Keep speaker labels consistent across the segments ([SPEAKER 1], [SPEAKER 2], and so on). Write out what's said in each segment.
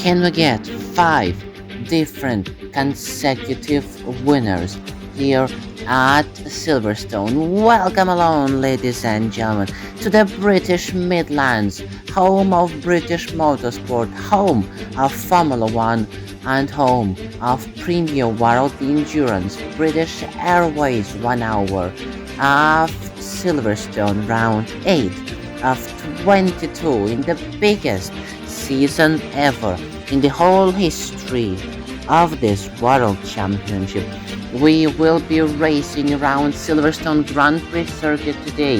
[SPEAKER 1] Can we get 5 different consecutive winners here at Silverstone? Welcome along, ladies and gentlemen, to the British Midlands, home of British motorsport, home of Formula One, and home of Premier World Endurance, British Airways 1 hour of Silverstone Round 8 of 22 in the biggest season ever in the whole history of this World Championship. We will be racing around Silverstone Grand Prix circuit today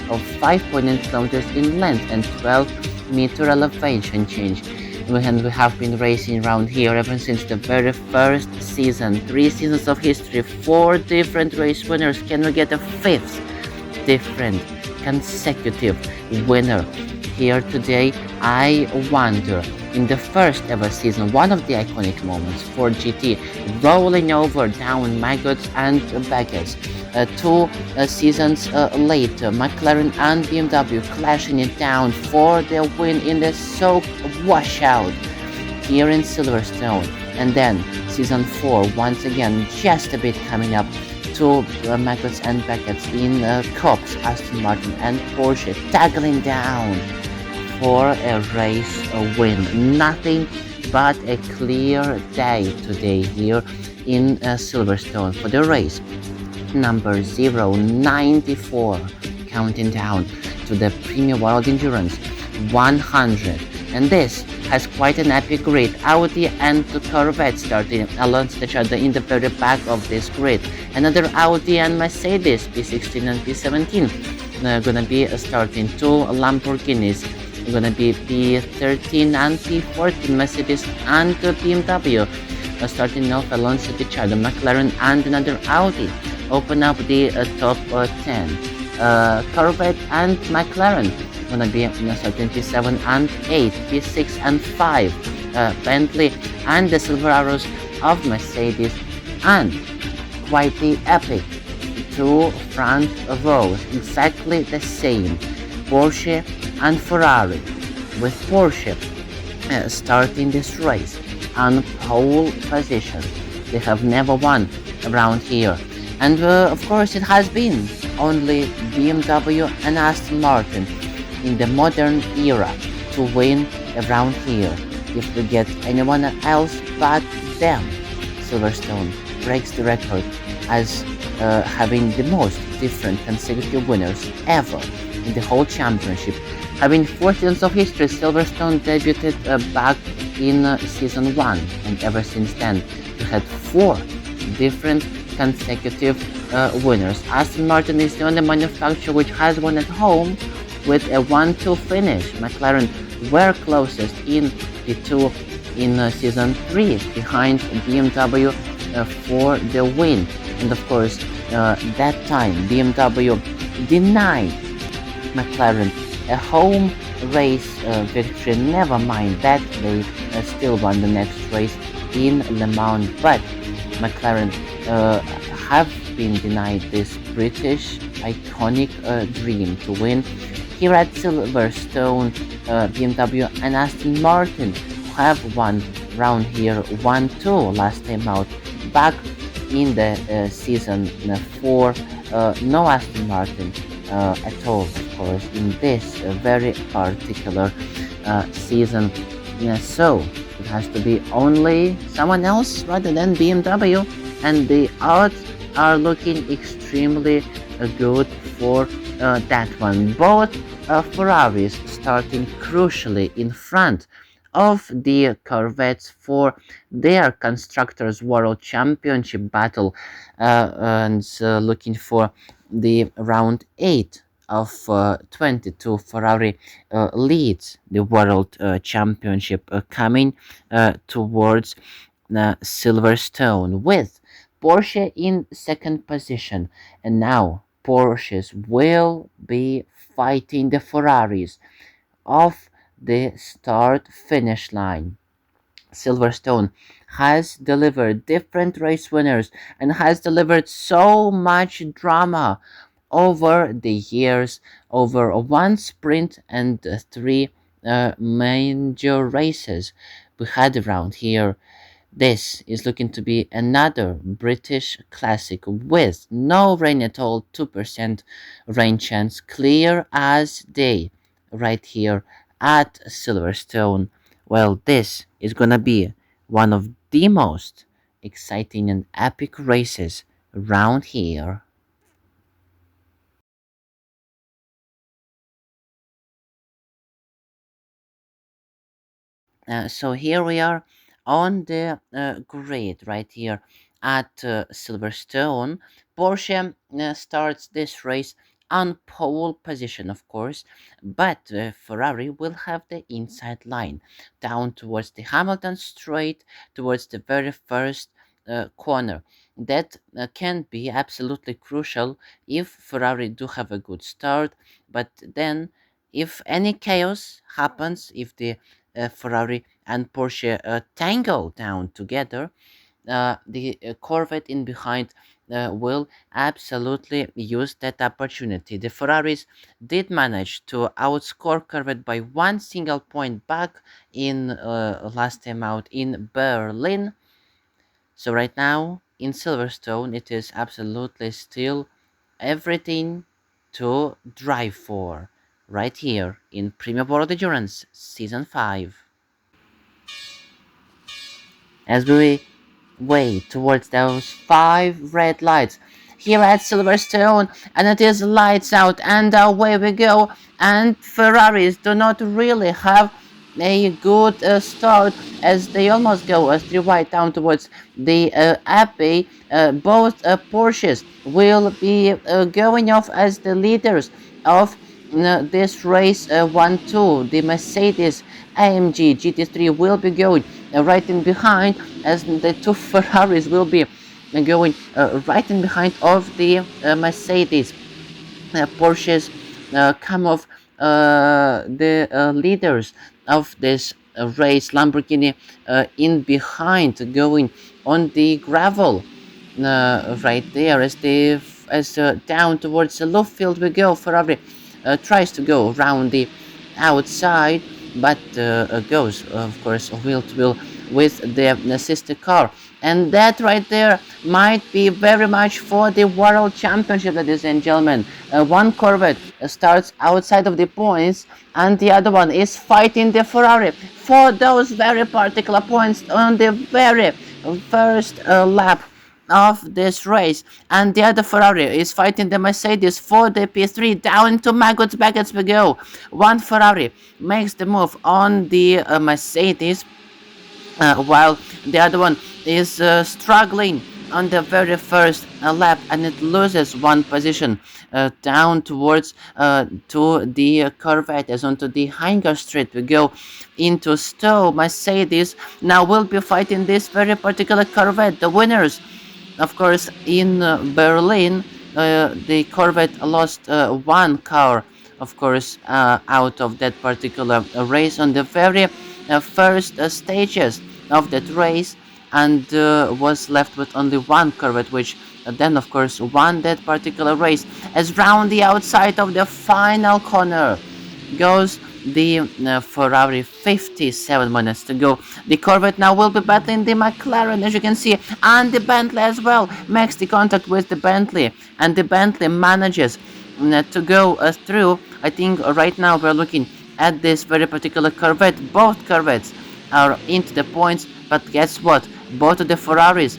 [SPEAKER 1] of 5.8 kilometers in length and 12-meter elevation change. And we have been racing around here ever since the very first season. 3 seasons of history, 4 different race winners. Can we get a 5th different consecutive winner here today? I wonder. In the first ever season, one of the iconic moments for GT, rolling over down Maggots and Beckett's. 2 seasons later, McLaren and BMW clashing it down for the win in the soap washout here in Silverstone. And then season 4, once again, just a bit coming up to Maggots and Beckett's in Cops, Aston Martin and Porsche tackling down for a race win. Nothing but a clear day today here in Silverstone for the race number 094, counting down to the Premier World Endurance 100. And this has quite an epic grid. Audi and Corvette starting alongside each other in the very back of this grid. Another Audi and Mercedes P16 and P17 gonna be starting. 2 Lamborghinis gonna be P13 and P14, Mercedes and BMW starting off alongside each other. McLaren and another Audi open up the top 10. Corvette and McLaren gonna be starting P7 and 8, P6 and 5. Bentley and the Silver Arrows of Mercedes, and quite the epic 2 front rows, exactly the same. Porsche and Ferrari, with Porsche starting this race on pole position. They have never won around here, and of course it has been only BMW and Aston Martin in the modern era to win around here. If we get anyone else but them, Silverstone breaks the record as having the most different consecutive winners ever in the whole championship. Having 4 seasons of history, Silverstone debuted back in season 1, and ever since then we had 4 different consecutive winners. Aston Martin is the only manufacturer which has won at home with a 1-2 finish. McLaren were closest in P2 in season 3 behind BMW for the win, and of course that time BMW denied McLaren a home race victory. Never mind that they still won the next race in Le Mans, but McLaren have been denied this British iconic dream to win here at Silverstone. BMW and Aston Martin have won round here 1-2 last time out back in the season 4. No Aston Martin at all, of course, in this very particular season. So it has to be only someone else rather than BMW, and the odds are looking extremely good for that one. Both Ferraris starting crucially in front of the Corvettes for their Constructors' World Championship battle, and looking for the round 8 of 22. Ferrari leads the World Championship, coming towards Silverstone, with Porsche in second position, and now Porsches will be fighting the Ferraris off the start finish line. Silverstone has delivered different race winners and has delivered so much drama over the years, over 1 sprint and 3 major races. we had around here. This is looking to be another British classic with no rain at all, 2% rain chance, clear as day, right here at Silverstone. Well, this is gonna be one of the most exciting and epic races around here. So here we are on the grid right here at Silverstone. Porsche starts this race on pole position, of course, but Ferrari will have the inside line down towards the Hamilton straight, towards the very first corner. That can be absolutely crucial if Ferrari do have a good start, but then if any chaos happens, if the Ferrari and Porsche tangle down together, the Corvette in behind will absolutely use that opportunity. The Ferraris did manage to outscore Corvette by one single point back in last time out in Berlin. So right now in Silverstone, it is absolutely still everything to drive for. Right here in Premier World Endurance Season 5. As we way towards those five red lights here at Silverstone, and it is lights out, and away we go. And Ferraris do not really have a good start as they almost go three right down towards the Abbey. Both Porsches will be going off as the leaders of this race 1-2. The Mercedes AMG GT3 will be going right in behind, as the two Ferraris will be going right in behind of the Mercedes. Porsches come off the leaders of this race. Lamborghini in behind, going on the gravel right there as they down towards the low field we go. Ferrari tries to go around the outside, but goes, of course, wheel to wheel with the sister car. And that right there might be very much for the World Championship, ladies and gentlemen. One Corvette starts outside of the points, and the other one is fighting the Ferrari for those very particular points on the very first lap of this race. And the other Ferrari is fighting the Mercedes for the P3. Down to Maggots back as we go. One Ferrari makes the move on the Mercedes, while the other one is struggling on the very first lap, and it loses one position down towards to the Corvette, as onto the Hanger Street we go into Stowe. Mercedes now will be fighting this very particular Corvette. The winners, of course, in Berlin, the Corvette lost one car, of course, out of that particular race on the very first stages of that race, and was left with only one Corvette, which then, of course, won that particular race. As round the outside of the final corner goes the Ferrari, 57 minutes to go. The Corvette now will be battling the McLaren, as you can see, and the Bentley as well makes the contact with the Bentley, and the Bentley manages to go through. I think right now we're looking at this very particular Corvette. Both Corvettes are into the points, but guess what? Both of the Ferraris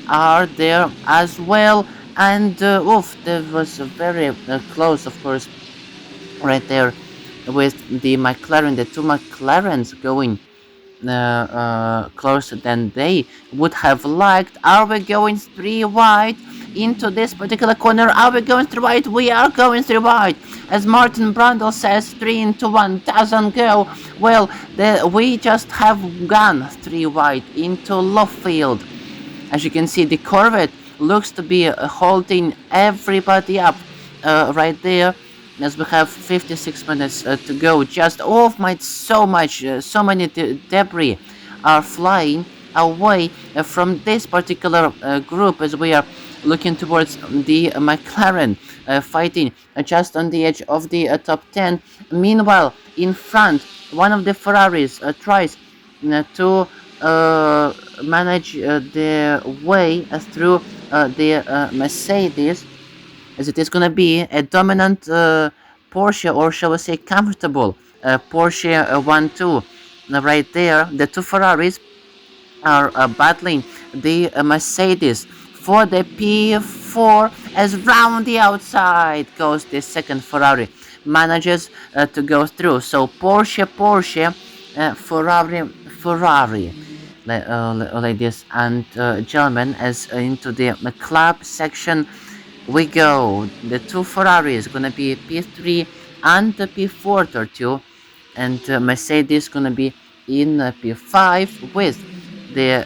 [SPEAKER 1] are there as well, and oof, there was a very close, of course, right there with the McLaren, the two McLarens going closer than they would have liked. Are we going three wide into this particular corner? Are we going three wide? We are going three wide. As Martin Brundle says, 3 into 1 doesn't go. Well, we just have gone three wide into Loffield. As you can see, the Corvette looks to be holding everybody up right there, as we have 56 minutes to go. Just so many debris are flying away from this particular group, as we are looking towards the McLaren fighting just on the edge of the top 10. Meanwhile, in front, one of the Ferraris tries to manage their way through the Mercedes, as it is going to be a dominant Porsche, or shall we say comfortable Porsche 1-2. Right there, the two Ferraris are battling the Mercedes for the P4, as round the outside goes the second Ferrari. Manages to go through. So Porsche, Ferrari. Ladies and gentlemen, as into the club section we go. The two Ferraris gonna be P3 and the P4 and Mercedes gonna be in P5 with the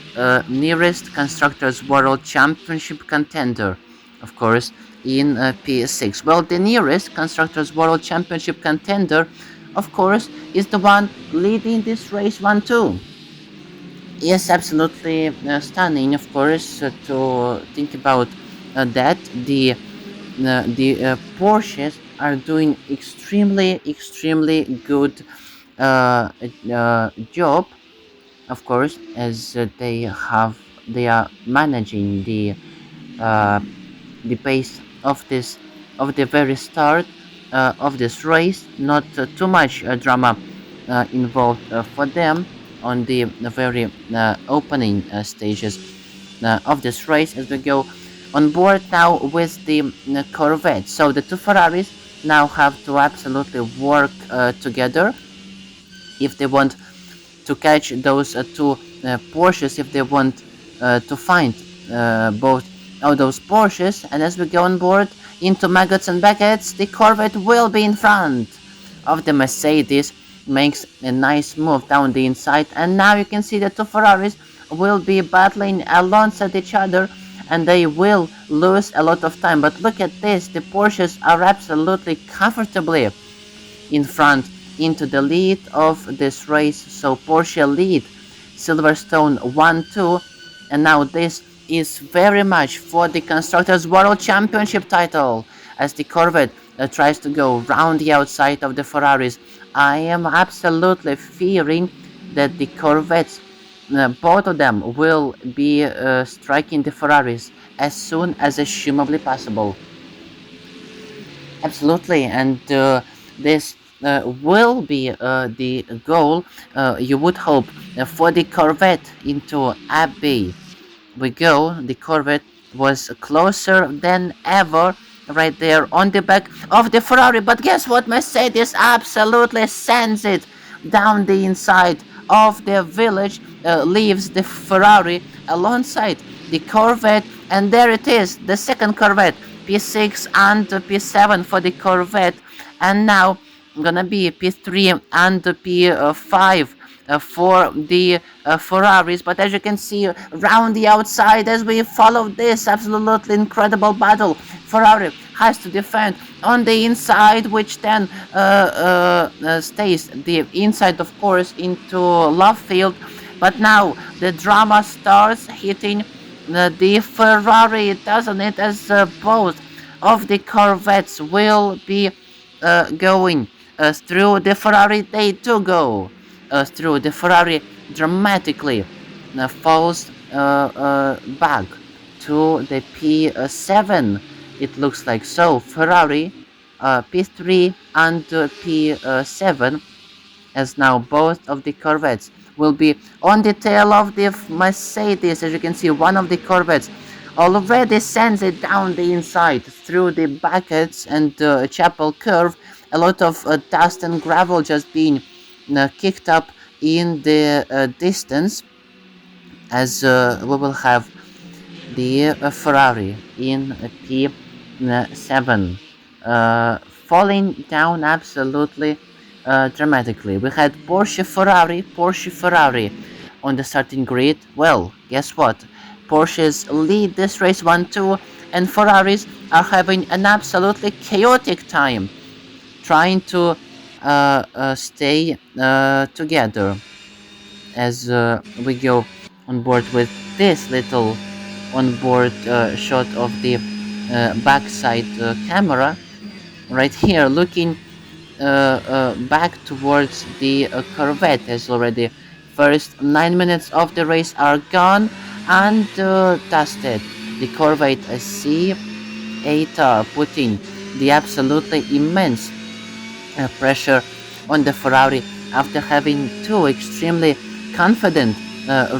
[SPEAKER 1] nearest constructors world championship contender, of course, in P6. Well, the nearest constructors world championship contender, of course, is the one leading this race 1-2. Yes, absolutely stunning, of course, to think about that. The Porsches are doing extremely good job, of course, as they are managing uh, the pace of the very start of this race. Not too much drama involved for them on the very opening stages of this race, as we go on board now with the Corvette. So the two Ferraris now have to absolutely work together if they want to catch those two Porsches, if they want to find both of those Porsches. And as we go on board into Maggots and Beckett's, the Corvette will be in front of the Mercedes. Makes a nice move down the inside, and now you can see the two Ferraris will be battling alongside each other, and they will lose a lot of time. But look at this, the Porsches are absolutely comfortably in front into the lead of this race. So Porsche lead Silverstone 1-2, and now this is very much for the Constructors World Championship title, as the Corvette tries to go round the outside of the Ferraris. I am absolutely fearing that the Corvettes, both of them, will be striking the Ferraris as soon as assumably possible. Absolutely, and this will be the goal, you would hope, for the Corvette into Abbey. We go, the Corvette was closer than ever, right there on the back of the Ferrari, but guess what? Mercedes absolutely sends it down the inside of the village, leaves the Ferrari alongside the Corvette, and there it is, the second Corvette, P6 and P7 for the Corvette, and now gonna be P3 and P5 for the Ferraris. But as you can see, round the outside, as we follow this absolutely incredible battle, Ferrari has to defend on the inside, which then stays the inside, of course, into love field. But now the drama starts hitting the Ferrari, doesn't it? As both of the Corvettes will be going through the Ferrari. They do go through the Ferrari dramatically falls back to the P7. It looks like so. Ferrari P3 and P7, as now both of the Corvettes will be on the tail of the Mercedes. As you can see, one of the Corvettes already sends it down the inside through the buckets and chapel curve. A lot of dust and gravel just being kicked up in the distance, as we will have the Ferrari in P7 falling down absolutely dramatically. We had Porsche Ferrari on the starting grid. Well, guess what? Porsches lead this race 1-2, and Ferraris are having an absolutely chaotic time trying to stay together, as we go on board with this little on board shot of the backside camera right here, looking back towards the Corvette, as already First 9 minutes of the race are gone and dusted. The Corvette C8 putting the absolutely immense pressure on the Ferrari after having two extremely confident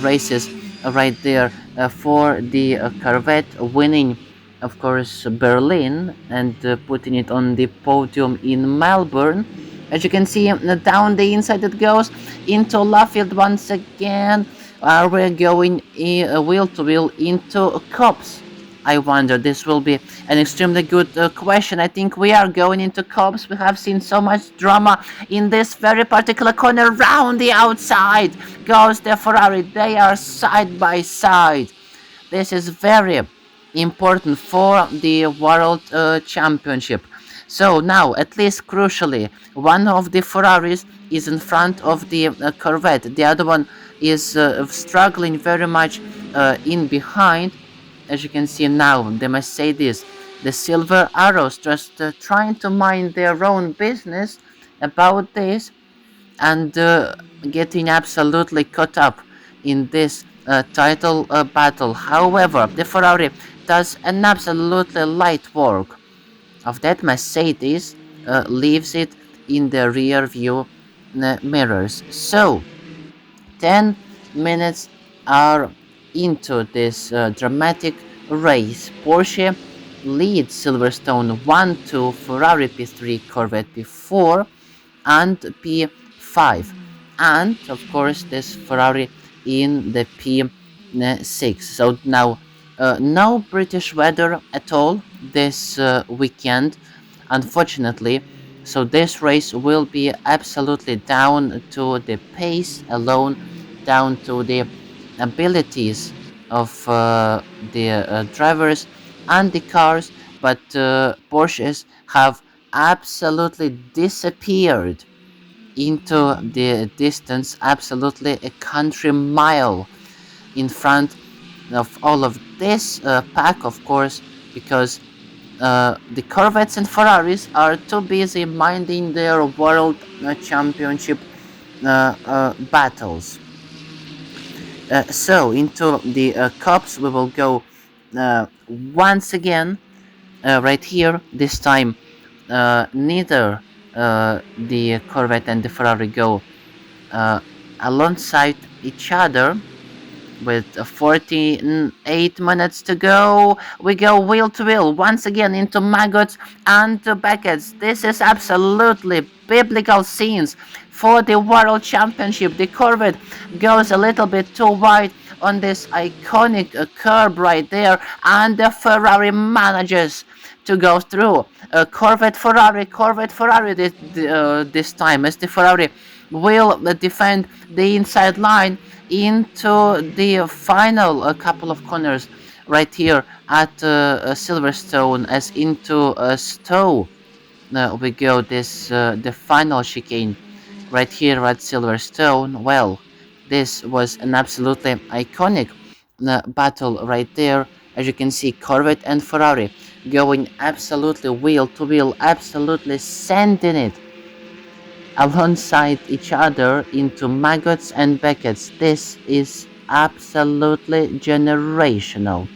[SPEAKER 1] races right there for the Corvette winning, of course, Berlin and putting it on the podium in Melbourne. As you can see, down the inside it goes into Laffield once again. We're going wheel to wheel into Cops. I wonder, this will be an extremely good question. I think we are going into Cops. We have seen so much drama in this very particular corner. Round the outside goes the Ferrari. They are side by side. This is very important for the World Championship. So now, at least crucially, one of the Ferraris is in front of the Corvette. The other one is struggling very much in behind. As you can see now, the Mercedes, the Silver Arrows, just trying to mind their own business about this and getting absolutely caught up in this title battle. However, the Ferrari does an absolutely light work of that. Mercedes leaves it in the rear view mirrors. So 10 minutes are into this dramatic race. Porsche leads Silverstone 1-2, Ferrari P3, Corvette P4, and P5. And of course, this Ferrari in the P6. So now, no British weather at all this weekend, unfortunately. So this race will be absolutely down to the pace alone, down to the abilities of the drivers and the cars. But Porsches have absolutely disappeared into the distance, absolutely a country mile in front of all of this pack, of course, because the Corvettes and Ferraris are too busy minding their world championship battles. So into the cups we will go once again right here. This time neither the Corvette and the Ferrari go uh, alongside each other. With 48 minutes to go, we go wheel to wheel once again into maggots and Beckett's. This is absolutely biblical scenes for the World Championship. The Corvette goes a little bit too wide on this iconic curb right there, and the Ferrari manages to go through. Corvette Ferrari this time, as the Ferrari will defend the inside line into the final couple of corners right here at Silverstone, as into Stowe we go. This the final chicane right here at Silverstone. Well, this was an absolutely iconic battle right there. As you can see, Corvette and Ferrari going absolutely wheel to wheel, absolutely sending it alongside each other into maggots and Beckett's. This is absolutely generational.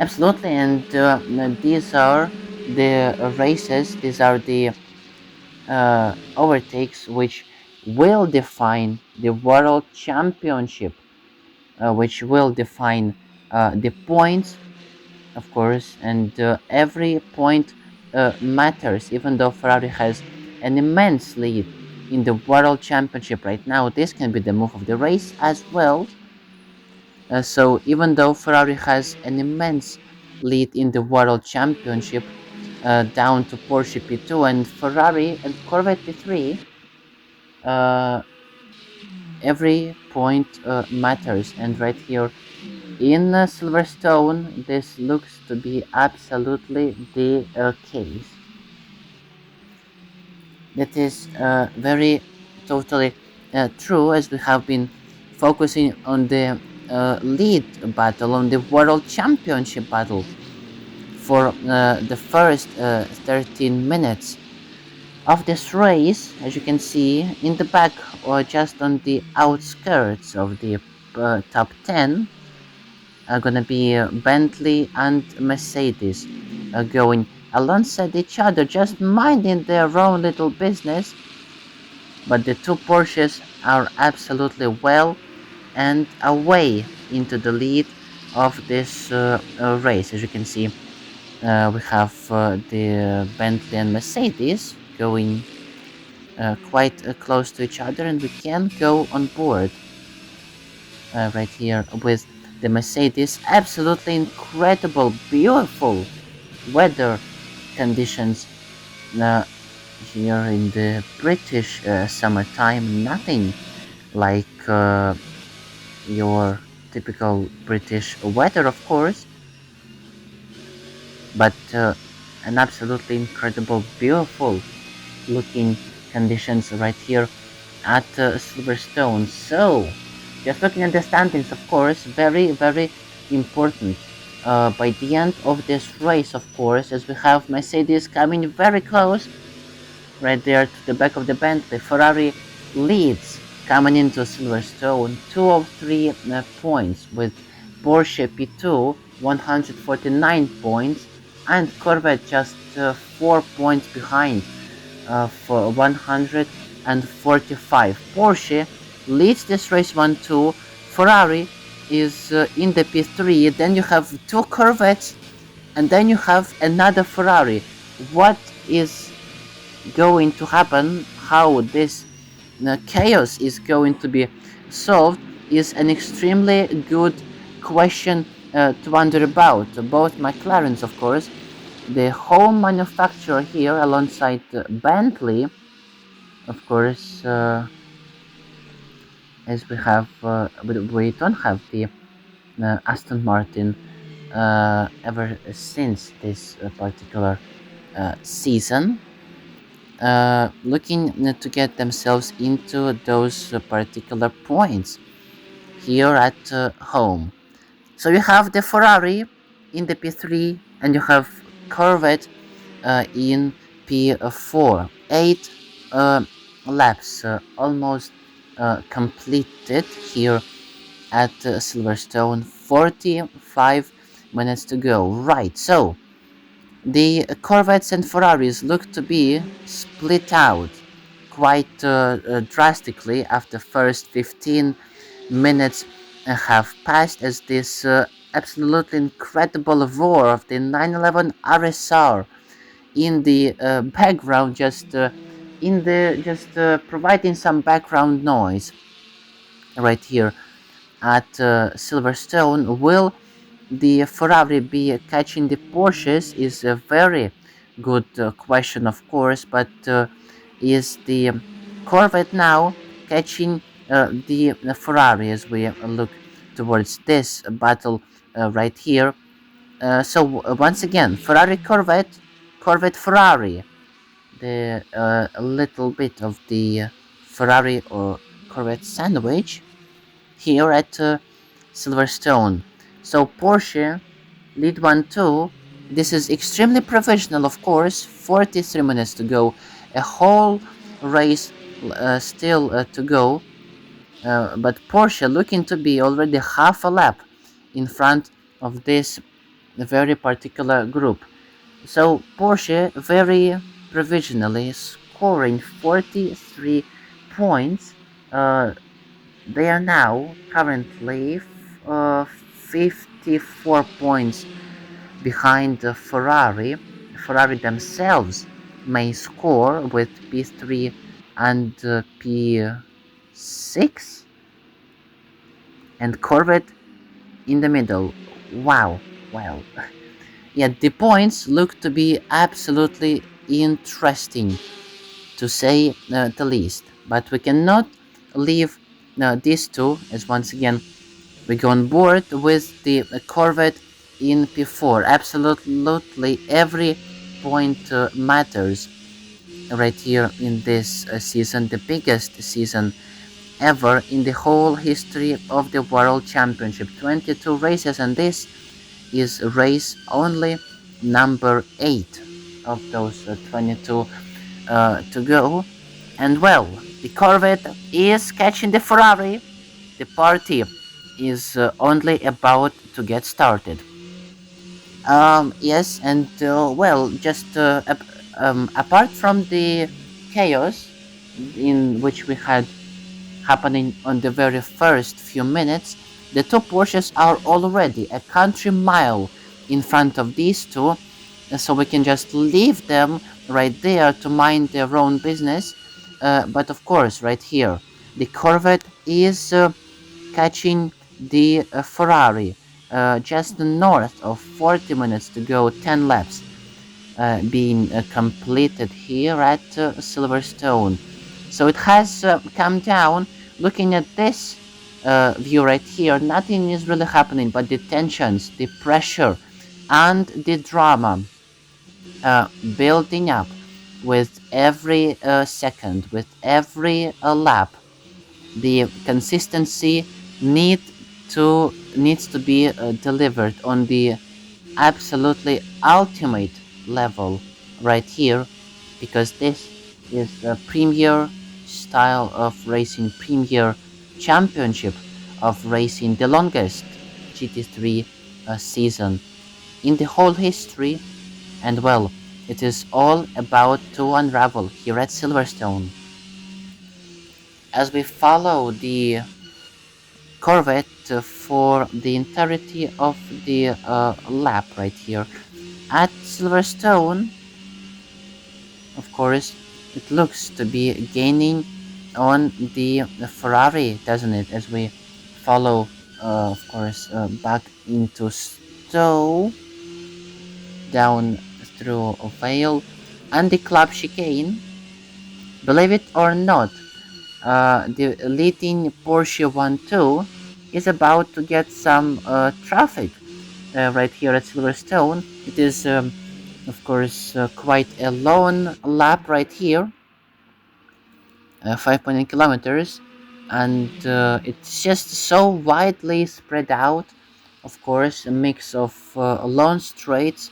[SPEAKER 1] Absolutely, and these are the races, these are the overtakes which will define the world championship, which will define the points, of course, and every point matters, even though Ferrari has an immense lead in the World Championship right now. This can be the move of the race as well. So even though Ferrari has an immense lead in the World Championship, down to Porsche P2 and Ferrari and Corvette P3, uh, every point matters. And right here in Silverstone, this looks to be absolutely the case. That is very totally true, as we have been focusing on the lead battle, on the World Championship battle for the first 13 minutes of this race, as you can see in the back or just on the outskirts of the top 10, are gonna be Bentley and Mercedes going alongside each other, just minding their own little business. But the two Porsches are absolutely well and away into the lead of this race. As you can see, we have the Bentley and Mercedes going quite close to each other, and we can go on board right here with the Mercedes. Absolutely incredible, beautiful weather conditions uh, here in the British summertime. Nothing like your typical British weather, of course, but an absolutely incredible, beautiful looking conditions right here at Silverstone. So, just looking at the standings, of course, very, very important. By the end of this race, of course, as we have Mercedes coming very close, right there to the back of the Bentley. Ferrari leads coming into Silverstone, 203 points, with Porsche P2 149 points, and Corvette just 4 points behind for 145. Porsche leads this race 1-2. Ferrari is in the P3. Then you have two Corvettes, and then you have another Ferrari. What is going to happen, how this chaos is going to be solved, is an extremely good question to wonder about. Both McLarens, of course, the home manufacturer here alongside Bentley, of course, as we have, we don't have the Aston Martin ever since this particular season. Looking to get themselves into those particular points here at home. So you have the Ferrari in the P3 and you have Corvette in P4. 8 laps almost completed here at Silverstone. 45 minutes to go. Right, so the Corvettes and Ferraris look to be split out quite drastically after first 15 minutes have passed, as this absolutely incredible roar of the 911 RSR in the background, just providing some background noise right here at Silverstone. Will the Ferrari be catching the Porsches is a very good question, of course, but is the Corvette now catching the Ferrari, as we look towards this battle right here? So once again, Ferrari Corvette, Corvette Ferrari, the a little bit of the Ferrari or Corvette sandwich here at Silverstone. So Porsche lead 1-2. This is extremely provisional, of course. 43 minutes to go. A whole race still to go. But Porsche looking to be already half a lap in front of this very particular group. So Porsche very provisionally scoring 43 points. They are now currently 54 points behind Ferrari. Ferrari themselves may score with P3 and P6, and Corvette in the middle. Wow, well, yeah, the points look to be absolutely interesting, to say the least. But we cannot leave these two, as once again we go on board with the Corvette in P4. Absolutely every point matters right here in this season, the biggest season ever in the whole history of the World Championship. 22 races, and this is race only number 8 of those 22 to go. And well, the Corvette is catching the Ferrari. The party is only about to get started. Yes, and well, just apart from the chaos in which we had happening on the very first few minutes, the two Porsches are already a country mile in front of these two, so we can just leave them right there to mind their own business. But of course, right here, the Corvette is catching the Ferrari just north of 40 minutes to go, 10 laps being completed here at Silverstone. So it has come down. Looking at this view right here, nothing is really happening, but the tensions, the pressure, and the drama uh, building up with every second, with every lap. The consistency needs to be delivered on the absolutely ultimate level right here, because this is a premier style of racing, premier championship of racing, the longest GT3 season in the whole history. And well, it is all about to unravel here at Silverstone as we follow the Corvette for the entirety of the lap right here at Silverstone. Of course, it looks to be gaining on the Ferrari, doesn't it? As we follow, of course, back into Stowe, down through Vale, and the club chicane. Believe it or not, the leading Porsche 1-2 is about to get some traffic right here at Silverstone. It is, of course, quite a long lap right here, 5.8 kilometers, and it's just so widely spread out. Of course, a mix of long straights,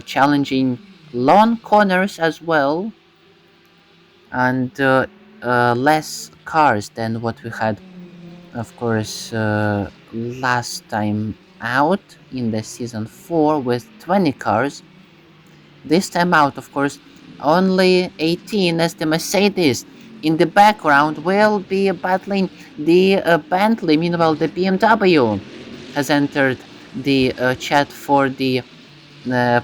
[SPEAKER 1] challenging long corners as well, and less cars than what we had, of course, last time out in the season 4 with 20 cars. This time out, of course, only 18, as the Mercedes in the background will be battling the Bentley. Meanwhile, the BMW has entered the chat for the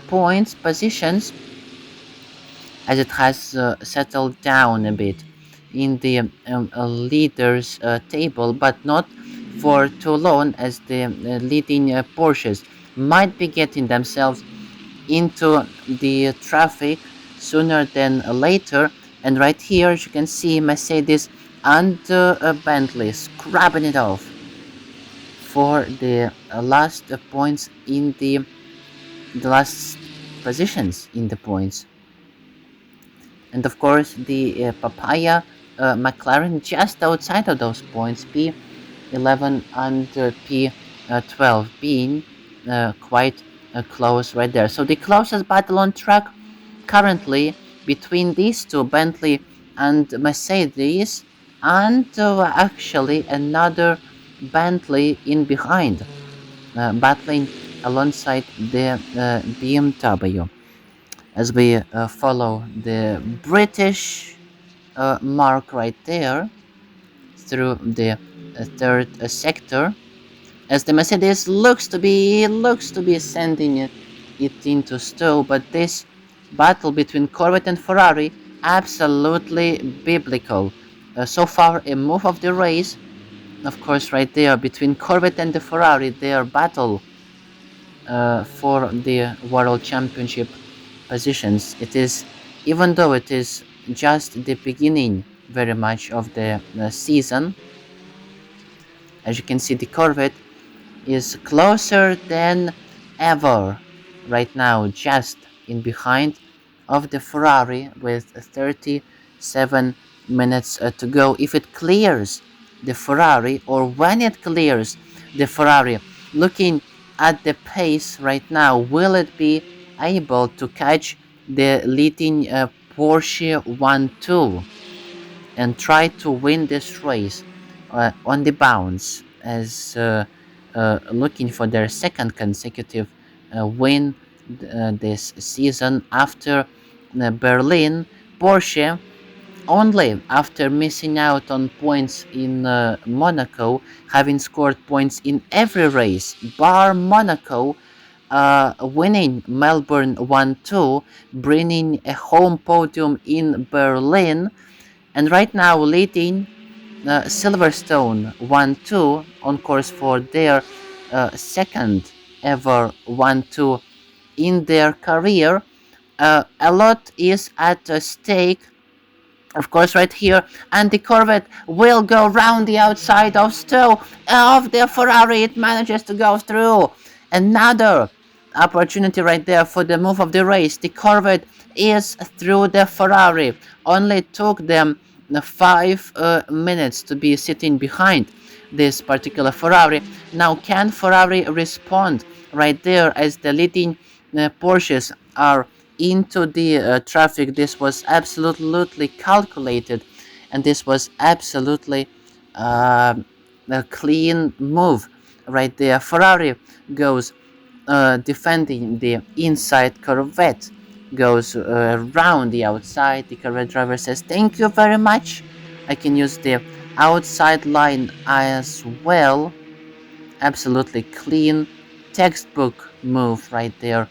[SPEAKER 1] points positions, as it has settled down a bit in the leaders table, but not for too long, as the leading Porsches might be getting themselves into the traffic sooner than later. And right here, as you can see, Mercedes and Bentley scrubbing it off for the last points in the last positions in the points. And of course, the Papaya McLaren just outside of those points, P11 and P12 being quite close right there. So the closest battle on track currently between these two, Bentley and Mercedes, and actually another Bentley in behind, battling alongside the BMW. As we follow the British mark right there through the third sector, as the Mercedes looks to be sending it into Stowe, but this battle between Corvette and Ferrari absolutely biblical. So far, a move of the race, of course, right there between Corvette and the Ferrari, their battle for the World Championship positions. It is, even though it is just the beginning very much of the season, as you can see, the Corvette is closer than ever right now, just in behind of the Ferrari with 37 minutes to go. If it clears the Ferrari, or when it clears the Ferrari, looking at the pace right now, will it be able to catch the leading Porsche 1-2 and try to win this race on the bounce, as looking for their second consecutive win this season after Berlin. Porsche, only after missing out on points in Monaco, having scored points in every race bar Monaco, winning Melbourne 1-2, bringing a home podium in Berlin, and right now leading Silverstone 1-2 on course for their second ever 1-2 in their career. A lot is at stake, of course, right here, and the Corvette will go round the outside of Stowe of the Ferrari. It manages to go through. Another opportunity right there for the move of the race. The Corvette is through the Ferrari. Only took them 5 minutes to be sitting behind this particular Ferrari. Now, can Ferrari respond right there as the leading Porsches are into the traffic? This was absolutely calculated, and this was absolutely uh, a clean move right there. Ferrari goes defending the inside. Corvette goes around the outside. The Corvette driver says, "Thank you very much. I can use the outside line as well." Absolutely clean, textbook move right there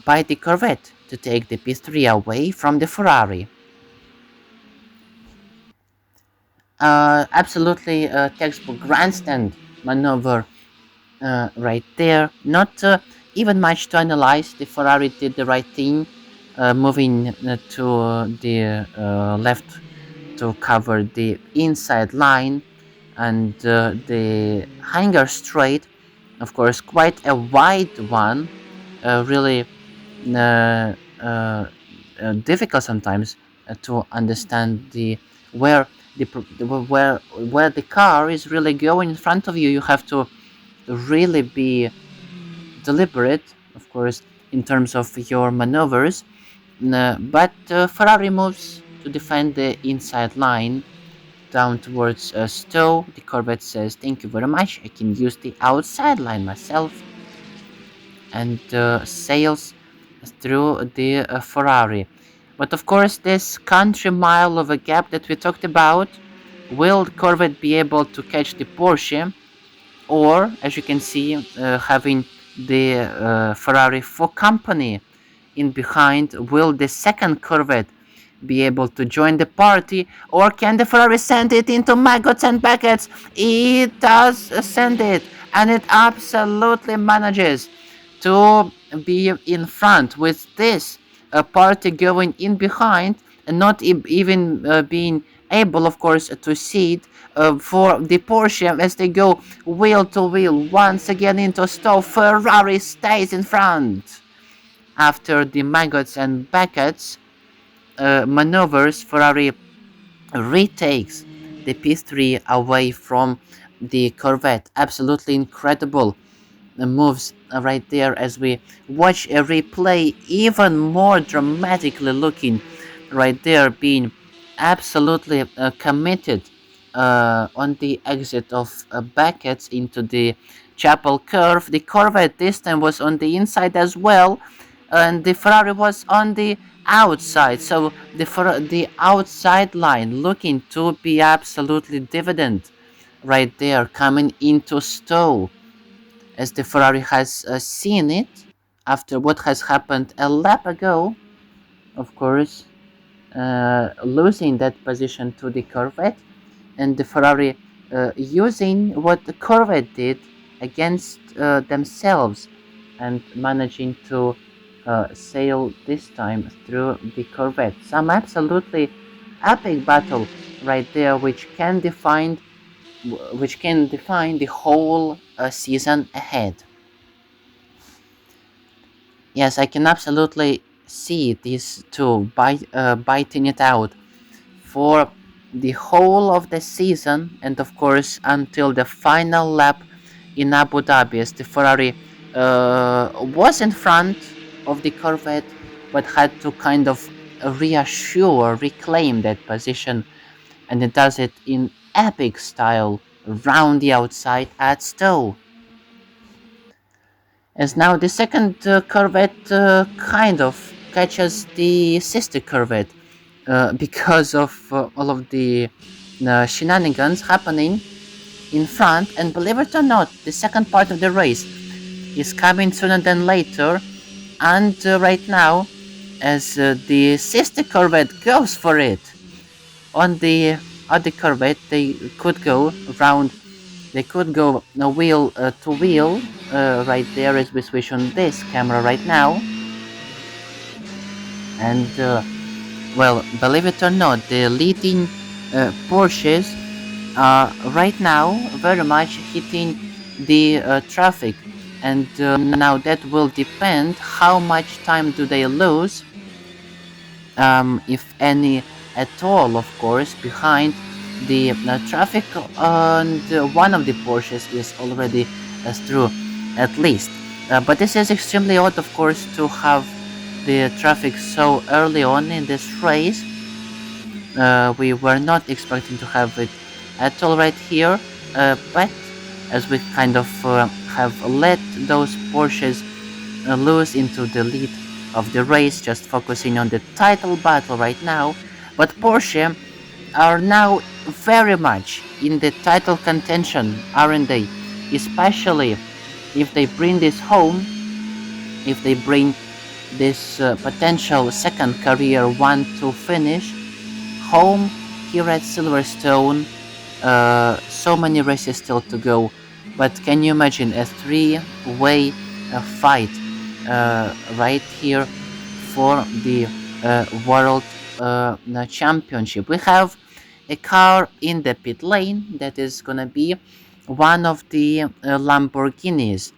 [SPEAKER 1] by the Corvette to take the P3 away from the Ferrari. Absolutely textbook grandstand maneuver right there. Not even much to analyze. The Ferrari did the right thing, moving to the left to cover the inside line, and the hanger straight, of course, quite a wide one, really uh, uh, difficult sometimes to understand the where the where the car is really going in front of you. You have to really be deliberate, of course, in terms of your maneuvers. But Ferrari moves to defend the inside line down towards Stowe. The Corvette says, "Thank you very much. I can use the outside line myself," and sails through the Ferrari. But of course, this country mile of a gap that we talked about, will Corvette be able to catch the Porsche? Or, as you can see, having the Ferrari for company in behind, will the second Corvette be able to join the party, or can the Ferrari send it into maggots and buckets? It does send it, and it absolutely manages to be in front with this party going in behind, and not even being able, of course, to see it for the Porsche as they go wheel to wheel once again into Stowe. Ferrari stays in front. After the maggots and buckets maneuvers, Ferrari retakes the P3 away from the Corvette. Absolutely incredible moves right there as we watch a replay, even more dramatically looking right there, being absolutely committed on the exit of Beckett into the Chapel Curve. The Corvette this time was on the inside as well, and the Ferrari was on the outside. So the outside line looking to be absolutely dividend right there, coming into Stowe, as the Ferrari has seen it after what has happened a lap ago, of course, losing that position to the Corvette, and the Ferrari using what the Corvette did against themselves, and managing to sail this time through the Corvette. Some absolutely epic battle right there, which can define the whole season ahead. Yes, I can absolutely see these two biting it out for the whole of the season, and of course until the final lap in Abu Dhabi, as the Ferrari was in front of the Corvette, but had to kind of reclaim that position, and it does it in epic style round the outside at Stowe. As now the second Corvette kind of catches the sister Corvette because of all of the shenanigans happening in front, and believe it or not, the second part of the race is coming sooner than later, and right now, as the sister Corvette goes for it, on the other Corvette, they could go wheel to wheel, right there as we switch on this camera right now, and well, believe it or not, the leading Porsches are right now very much hitting the traffic, and now that will depend how much time do they lose, if any at all, of course, behind the traffic. And one of the Porsches is already through, at least. But this is extremely odd, of course, to have the traffic so early on in this race. We were not expecting to have it at all right here, but as we kind of have let those Porsches lose into the lead of the race, just focusing on the title battle right now. But Porsche are now very much in the title contention, aren't they? Especially if they bring this home, if they bring this potential second career 1-2 finish home here at Silverstone. So many races still to go, but can you imagine a three-way fight right here for the World Championship? We have a car in the pit lane that is gonna be one of the Lamborghinis.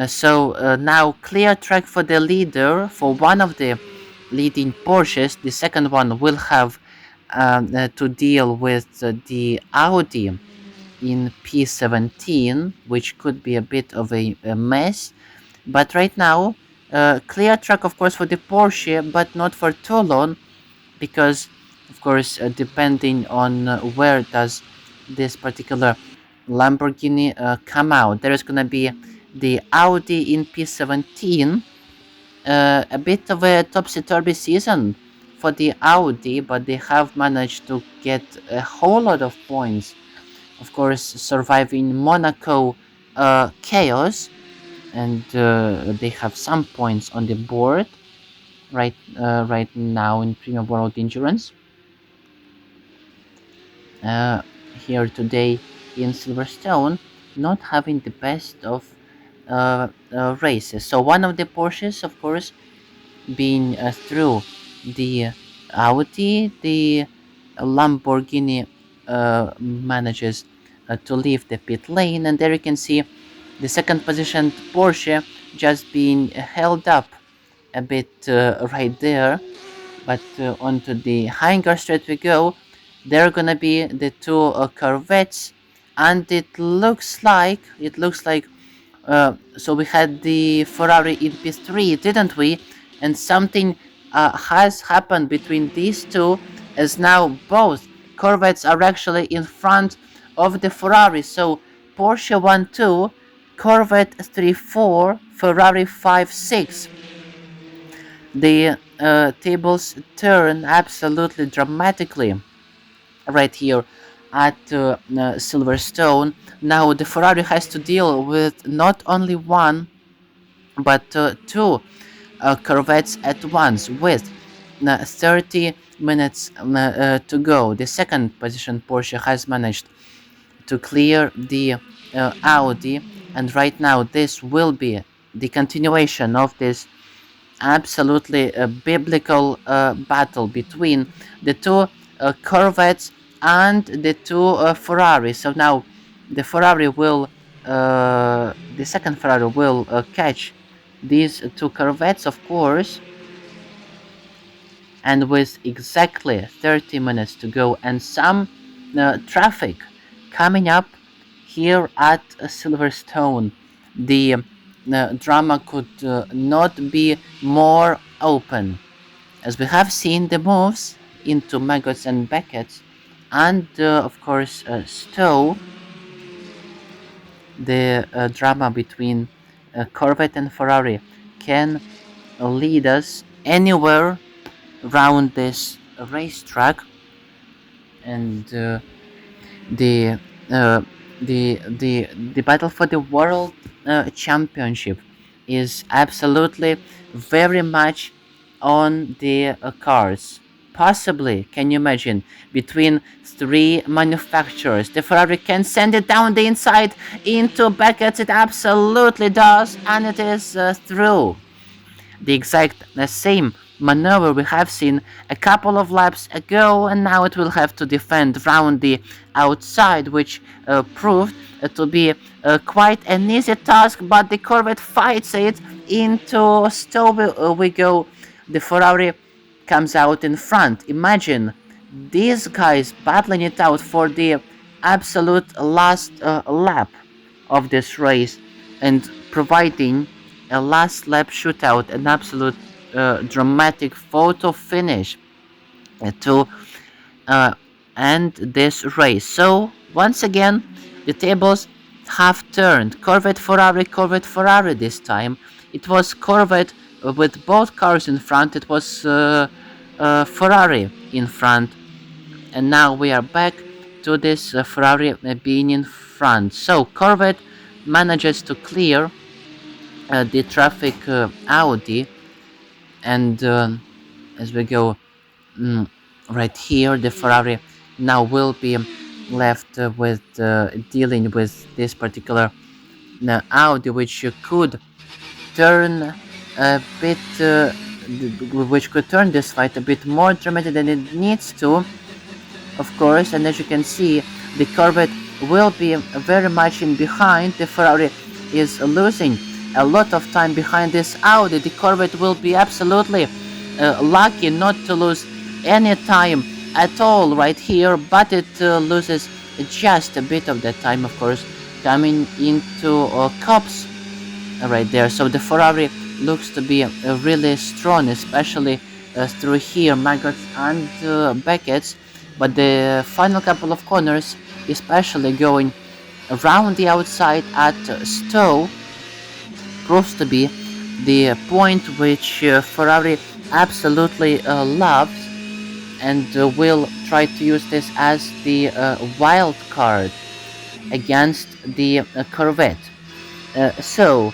[SPEAKER 1] So now clear track for the leader for one of the leading Porsches. The second one will have to deal with the Audi in P17, which could be a bit of a mess. But right now, clear track, of course, for the Porsche, but not for too long, because, of course, depending on where does this particular Lamborghini come out, there is going to be the Audi in P17. A bit of a topsy-turvy season for the Audi, but they have managed to get a whole lot of points. Of course, surviving Monaco chaos, and they have some points on the board right now in Premium World Endurance. Uh, Here today in Silverstone, not having the best of races. So one of the Porsches, of course, being through the Audi, the Lamborghini manages to leave the pit lane, and there you can see the second positioned Porsche just being held up a bit right there. But onto the Hangar straight we go. There are gonna be the two Corvettes, and it looks like so we had the Ferrari in P3, didn't we? And something has happened between these two, as now both Corvettes are actually in front of the Ferrari. So Porsche 1-2, Corvette 3-4, Ferrari 5-6. The tables turn absolutely dramatically right here at Silverstone. Now the Ferrari has to deal with not only one but two Corvettes at once with 30 minutes to go. The second position Porsche has managed to clear the Audi, and right now this will be the continuation of this absolutely biblical battle between the two Corvettes and the two Ferraris. So now the second Ferrari will catch these two Corvettes, of course, and with exactly 30 minutes to go and some traffic coming up here at Silverstone, the drama could not be more open. As we have seen the moves into Maggots and Beckett, and of course Stowe, the drama between Corvette and Ferrari can lead us anywhere around this racetrack, and the uh, the battle for the world championship is absolutely very much on the cards. Possibly, can you imagine, between three manufacturers, the Ferrari can send it down the inside into Beckett. It absolutely does, and it is through the exact same maneuver we have seen a couple of laps ago, and now it will have to defend round the outside, which proved to be quite an easy task, but the Corvette fights it into stove. We go. The Ferrari comes out in front. Imagine these guys battling it out for the absolute last lap of this race and providing a last lap shootout, an absolute dramatic photo finish to uh, end this race. So once again, the tables have turned. Corvette Ferrari this time. It was Corvette with both cars in front. It was Ferrari in front, and now we are back to this Ferrari being in front. So Corvette manages to clear the traffic Audi, and as we go mm, right here, the Ferrari now will be left with dealing with this particular Audi, which could turn a bit, which could turn this fight a bit more dramatic than it needs to, of course. And as you can see, the Corvette will be very much in behind. The Ferrari is losing a lot of time behind this Audi. The Corvette will be absolutely lucky not to lose any time at all right here, but it loses just a bit of that time, of course, coming into Cops right there. So the Ferrari looks to be really strong, especially through here, Maggots and Beckett's. But the final couple of corners, especially going around the outside at Stowe, proves to be the point which Ferrari absolutely loves, and will try to use this as the wild card against the Corvette. So,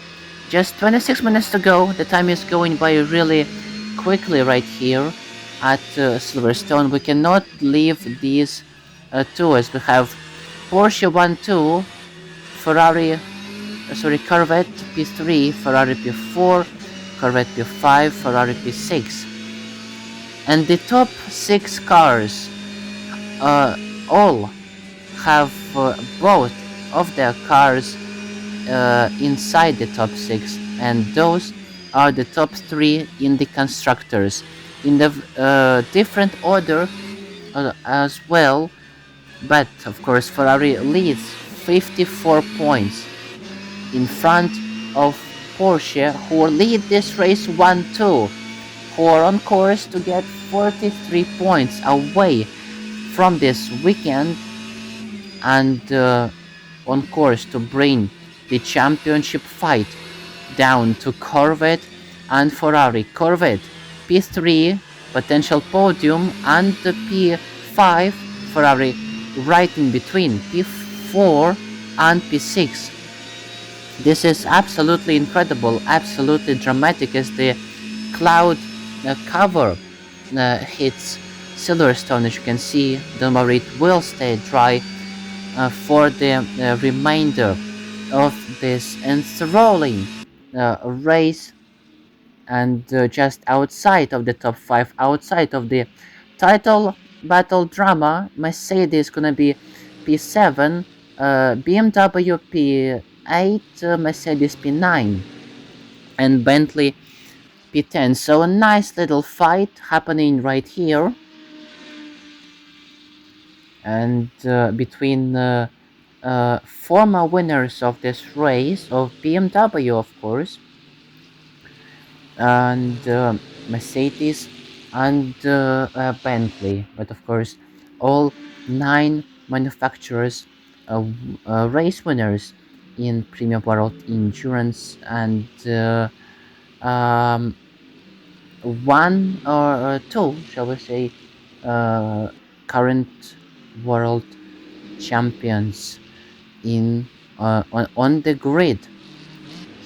[SPEAKER 1] just 26 minutes to go. The time is going by really quickly right here at Silverstone. We cannot leave these two, as we have Porsche 1-2, Ferrari, Corvette P3, Ferrari P4, Corvette P5, Ferrari P6. And the top 6 cars all have both of their cars inside the top 6, and those are the top 3 in the constructors in the different order as well. But of course Ferrari leads 54 points in front of Porsche, who lead this race 1-2, who are on course to get 43 points away from this weekend, and on course to bring the championship fight down to Corvette and Ferrari. Corvette P3, potential podium, and the P5, Ferrari right in between P4 and P6. This is absolutely incredible, absolutely dramatic, as the cloud cover hits Silverstone. As you can see, the Marit will stay dry for the remainder of this enthralling race, and just outside of the top 5, outside of the title battle drama, Mercedes gonna be P7, BMW P8, Mercedes P9, and Bentley P10. So a nice little fight happening right here, and between former winners of this race, of BMW of course, and Mercedes and Bentley. But of course, all nine manufacturers, race winners in Premium World Endurance, and um, one or two, shall we say, uh, current world champions in on the grid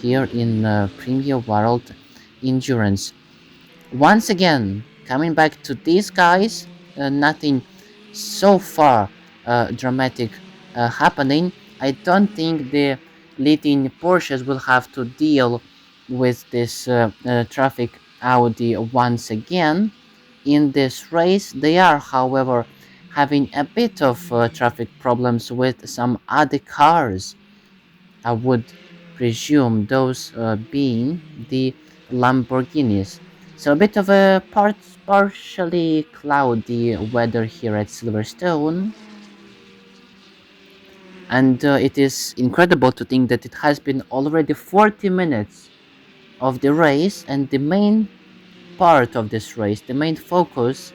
[SPEAKER 1] here in Premier World Endurance. Once again, coming back to these guys, nothing so far dramatic happening. I don't think the leading Porsches will have to deal with this traffic Audi once again. In this race, they are, however, having a bit of traffic problems with some other cars. I would presume those being the Lamborghinis. So a bit of a partially cloudy weather here at Silverstone, and it is incredible to think that it has been already 40 minutes of the race, and the main part of this race, the main focus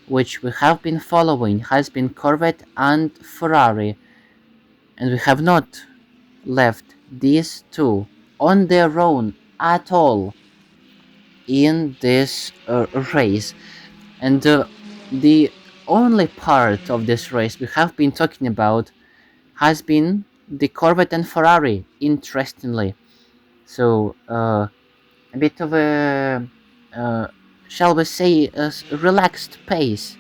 [SPEAKER 1] which we have been following, has been Corvette and Ferrari, and we have not left these two on their own at all in this race. And the only part of this race we have been talking about has been the Corvette and Ferrari, interestingly. So a bit of uh, shall we say, relaxed pace.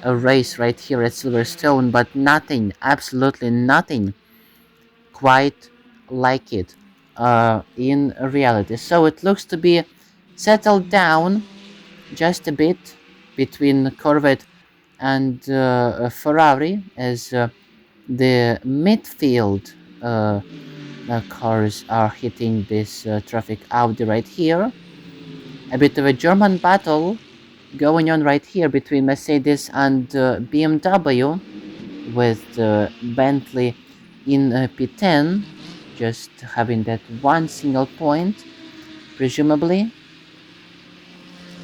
[SPEAKER 1] A race right here at Silverstone, but nothing, absolutely nothing quite like it in reality. So it looks to be settled down just a bit between Corvette and Ferrari, as the midfield cars are hitting this traffic Audi right here. A bit of a German battle going on right here between Mercedes and BMW, with Bentley in P10, just having that one single point, presumably.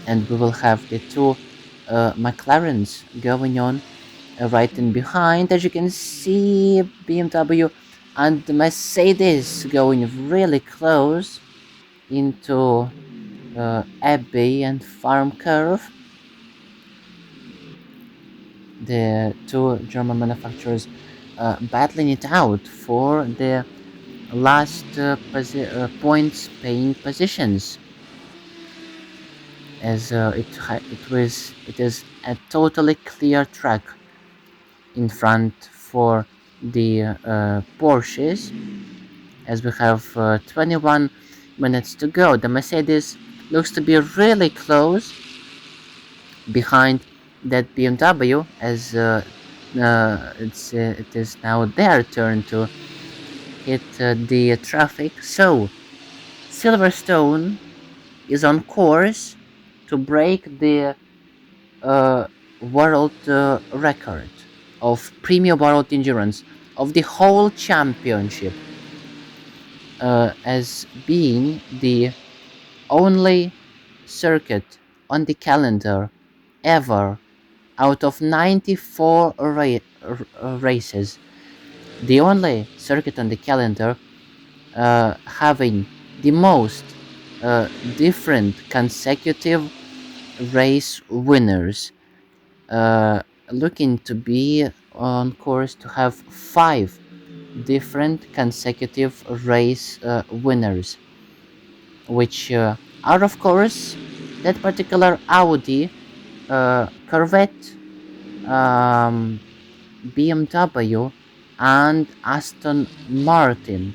[SPEAKER 1] And we will have the two McLarens going on right in behind. As you can see, BMW and Mercedes going really close into Abbey and Farm Curve. The two German manufacturers battling it out for the last points paying positions, as it is a totally clear track in front for the Porsches, as we have 21 minutes to go. The Mercedes looks to be really close behind that BMW, as it is now their turn to hit the traffic. So Silverstone is on course to break the uh, world record of Premium World Endurance of the whole championship, as being the only circuit on the calendar ever out of 94 races, the only circuit on the calendar having the most different consecutive race winners, uh, looking to be on course to have 5 different consecutive race winners, which are, of course, that particular Audi, Corvette, um, BMW, and Aston Martin.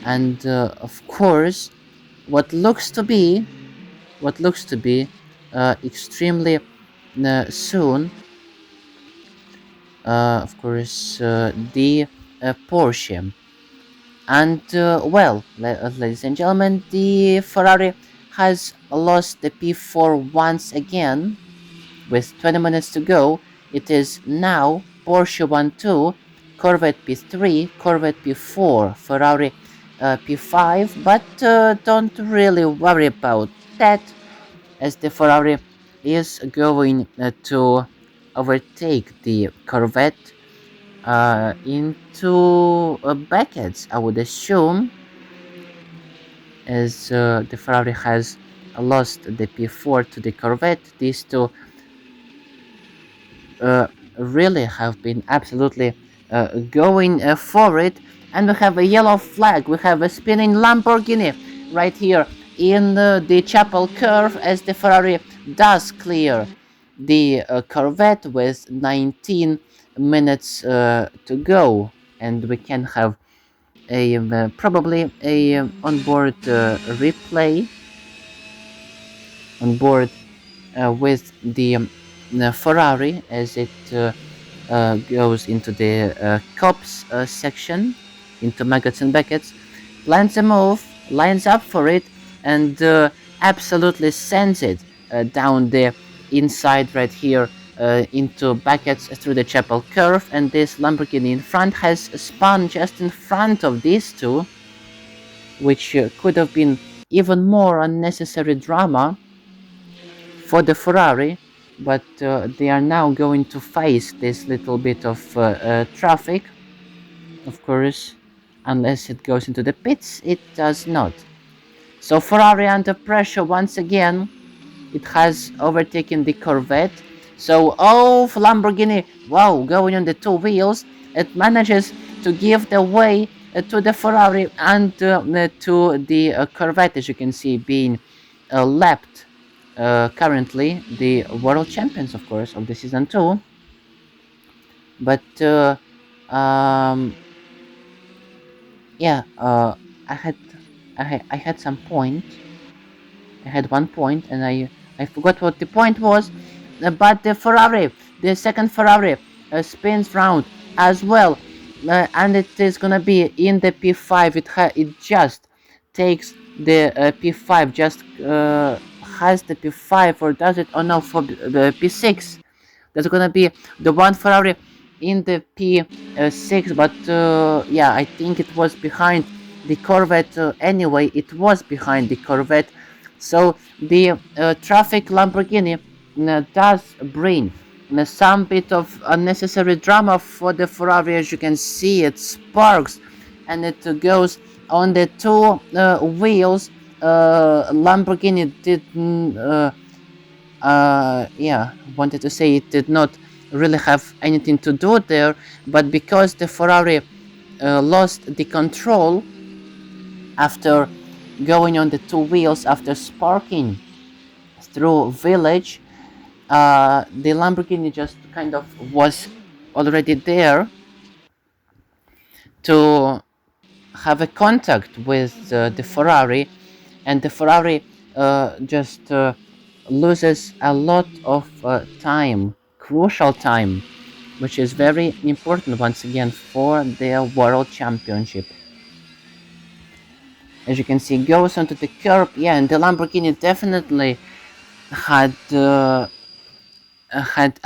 [SPEAKER 1] And of course, what looks to be extremely soon, of course, the Porsche. And well, ladies and gentlemen, the Ferrari has lost the P4 once again. With 20 minutes to go, it is now Porsche 1-2, Corvette P3, Corvette P4, Ferrari P5, but don't really worry about that, as the Ferrari is going to overtake the Corvette into Beckett's, I would assume, as the Ferrari has lost the P4 to the Corvette. These two uh, really have been absolutely going for it. And we have a yellow flag. We have a spinning Lamborghini right here in the chapel curve as the Ferrari does clear the Corvette with 19 minutes to go. And we can have a probably a onboard replay on board with the Ferrari as it goes into the cops section, into Maggots and Beckets, plans a move, lines up for it, and absolutely sends it down the inside right here into Beckett's through the chapel curve. And this Lamborghini in front has spun just in front of these two, which could have been even more unnecessary drama for the Ferrari, but they are now going to face this little bit of traffic, of course, unless it goes into the pits, it does not. So Ferrari under pressure once again, it has overtaken the Corvette. So, oh, Lamborghini, wow, going on the two wheels, it manages to give the way to the Ferrari and to the Corvette, as you can see, being lapped currently the world champions, of course, of the season 2. But um, yeah, I had I had some point. I had one point, and I forgot what the point was. But the Ferrari, the second Ferrari, spins round as well, and it is gonna be in the P5. It just takes the P5, just has the P5, or does it? Oh no, for the P6. That's gonna be the one Ferrari in the P6, but yeah, I think it was behind the Corvette anyway. It was behind the Corvette, so the traffic Lamborghini does bring some bit of unnecessary drama for the Ferrari. As you can see, it sparks and it goes on the two wheels. Lamborghini didn't yeah, wanted to say it did not really have anything to do there, but because the Ferrari lost the control after going on the two wheels, after sparking through village, the Lamborghini just kind of was already there to have a contact with the Ferrari, and the Ferrari just loses a lot of time, crucial time, which is very important once again for their world championship. As you can see, goes onto the curb, yeah, and the Lamborghini definitely had a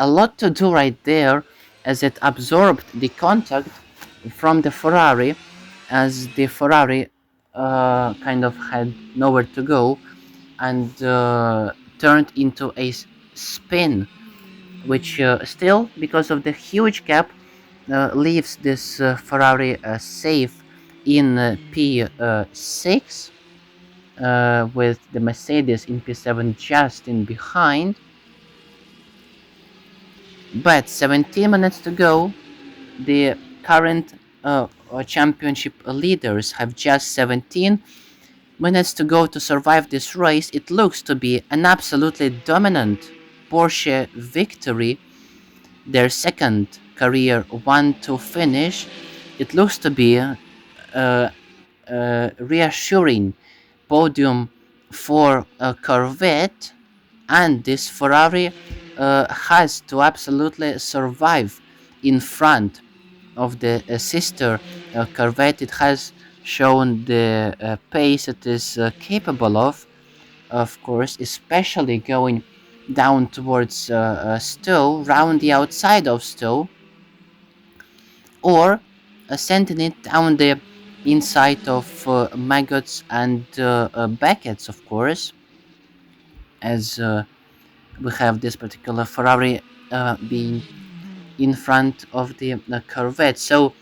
[SPEAKER 1] lot to do right there, as it absorbed the contact from the Ferrari, as the Ferrari kind of had nowhere to go, and turned into a spin, which still, because of the huge gap, leaves this Ferrari safe in P6, with the Mercedes in P7 just in behind. But 17 minutes to go, the current championship leaders have just 17 minutes to go to survive this race. It looks to be an absolutely dominant Porsche victory, their second career 1-2 finish. It looks to be a reassuring podium for a Corvette, and this Ferrari has to absolutely survive in front of the sister Corvette. It has shown the pace it is capable of course, especially going down towards Stowe, round the outside of Stowe, or sending it down the inside of Maggots and Beckett's, of course, as we have this particular Ferrari being in front of the Corvette. So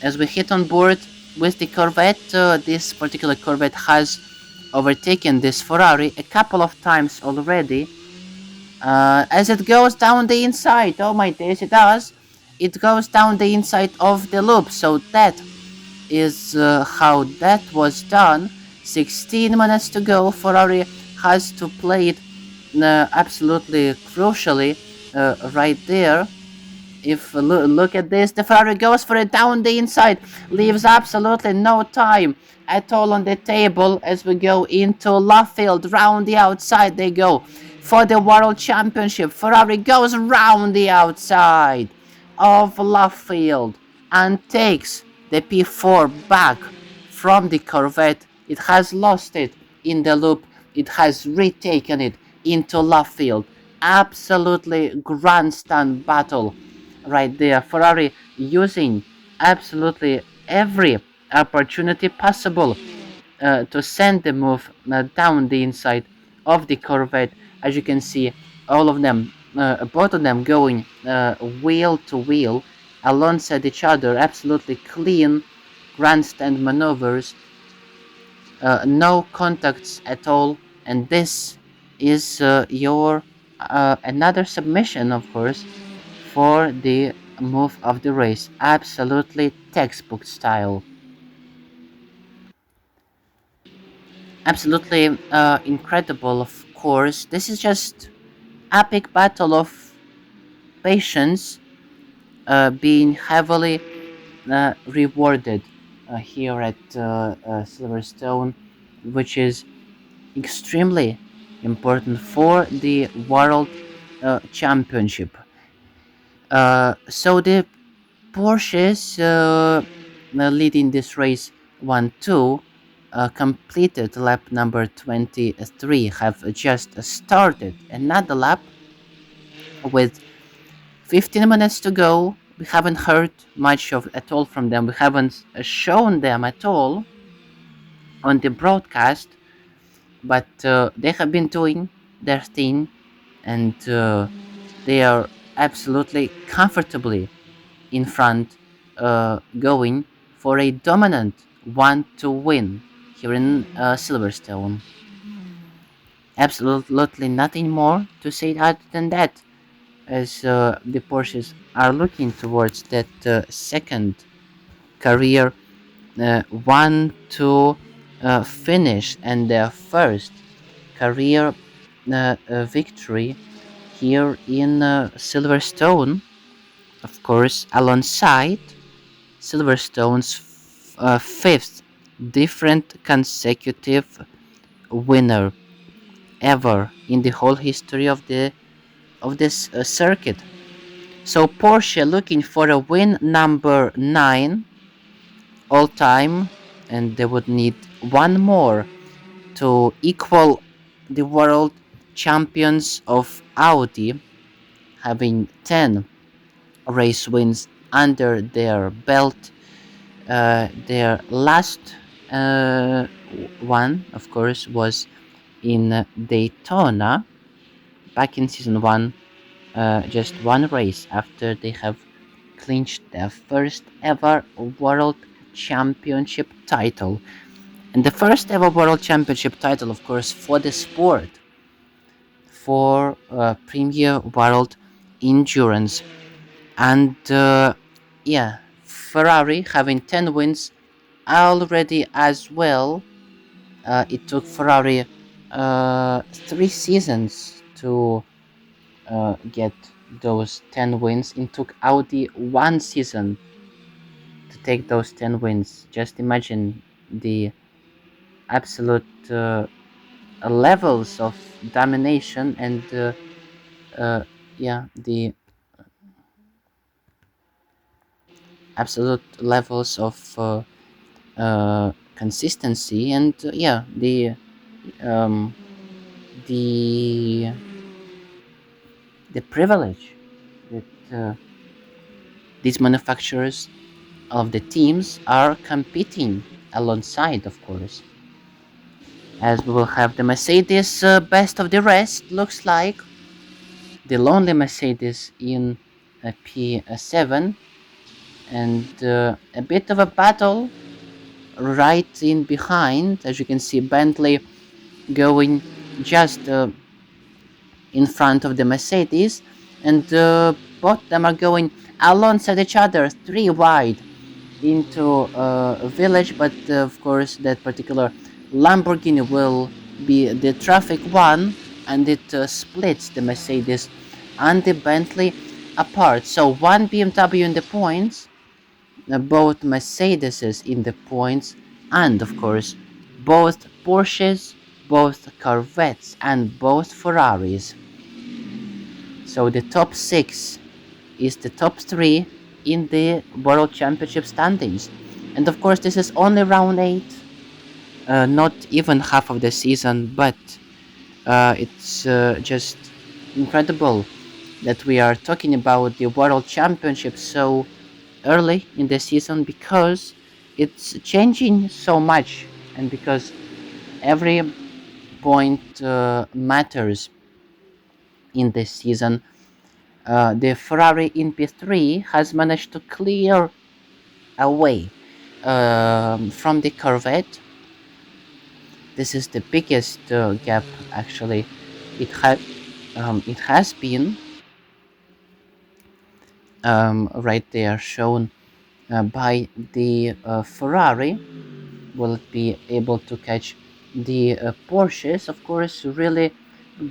[SPEAKER 1] as we hit on board with the Corvette, this particular Corvette has overtaken this Ferrari a couple of times already. As it goes down the inside, oh my days, it does. It goes down the inside of the loop. So that is how that was done. 16 minutes to go. Ferrari has to play it absolutely crucially right there. If look at this, the Ferrari goes for it down the inside, leaves absolutely no time at all on the table as we go into Luffield. Round the outside they go for the World Championship. Ferrari goes round the outside of Luffield and takes the P4 back from the Corvette. It has lost it in the loop. It has retaken it into Luffield. Absolutely grandstand battle right there. Ferrari using absolutely every opportunity possible to send the move down the inside of the Corvette. As you can see, all of them, both of them going wheel to wheel alongside each other. Absolutely clean grandstand maneuvers, no contacts at all, and this is your another submission, of course, for the move of the race. Absolutely textbook style. Absolutely incredible, of course. This is just epic battle of patience being heavily rewarded here at Silverstone, which is extremely important for the World Championship. So the Porsches leading this race 1-2 completed lap number 23, have just started another lap with 15 minutes to go. We haven't heard much of at all from them. We haven't shown them at all on the broadcast, but they have been doing their thing, and they are absolutely comfortably in front, going for a dominant 1-2 win here in Silverstone. Absolutely nothing more to say other than that, as the Porsches are looking towards that second career 1-2 finish and their first career victory here in Silverstone, of course, alongside Silverstone's fifth different consecutive winner ever in the whole history of this circuit. So Porsche looking for a win number 9 all time, and they would need one more to equal the world champions of Audi, having 10 race wins under their belt. Their last uh, one, of course, was in Daytona back in season 1, just one race after they have clinched their first ever world championship title. And the first ever world championship title, of course, for the sport, for Premier World Endurance. And yeah, Ferrari having 10 wins already as well. It took Ferrari 3 seasons to get those 10 wins. It took Audi 1 season to take those 10 wins. Just imagine the absolute levels of domination and yeah, the absolute levels of consistency and yeah, um, the the privilege that these manufacturers of the teams are competing alongside, of course. As we will have the Mercedes best of the rest, looks like. the lonely Mercedes in P7, and a bit of a battle right in behind. As you can see, Bentley going just in front of the Mercedes, and both them are going alongside each other, three wide into a village. But of course, that particular Lamborghini will be the traffic one, and it splits the Mercedes and the Bentley apart. So one BMW in the points, both Mercedeses in the points, and of course, both Porsches, both Corvettes, and both Ferraris. So the top six is the top three in the World Championship standings. And of course, this is only round eight, not even half of the season, but it's just incredible that we are talking about the World Championship so early in the season, because it's changing so much, and because every point matters in this season. The Ferrari in P3 has managed to clear away from the Corvette. This is the biggest gap, actually. It has been right there shown by the Ferrari. Will it be able to catch the Porsches? Of course, really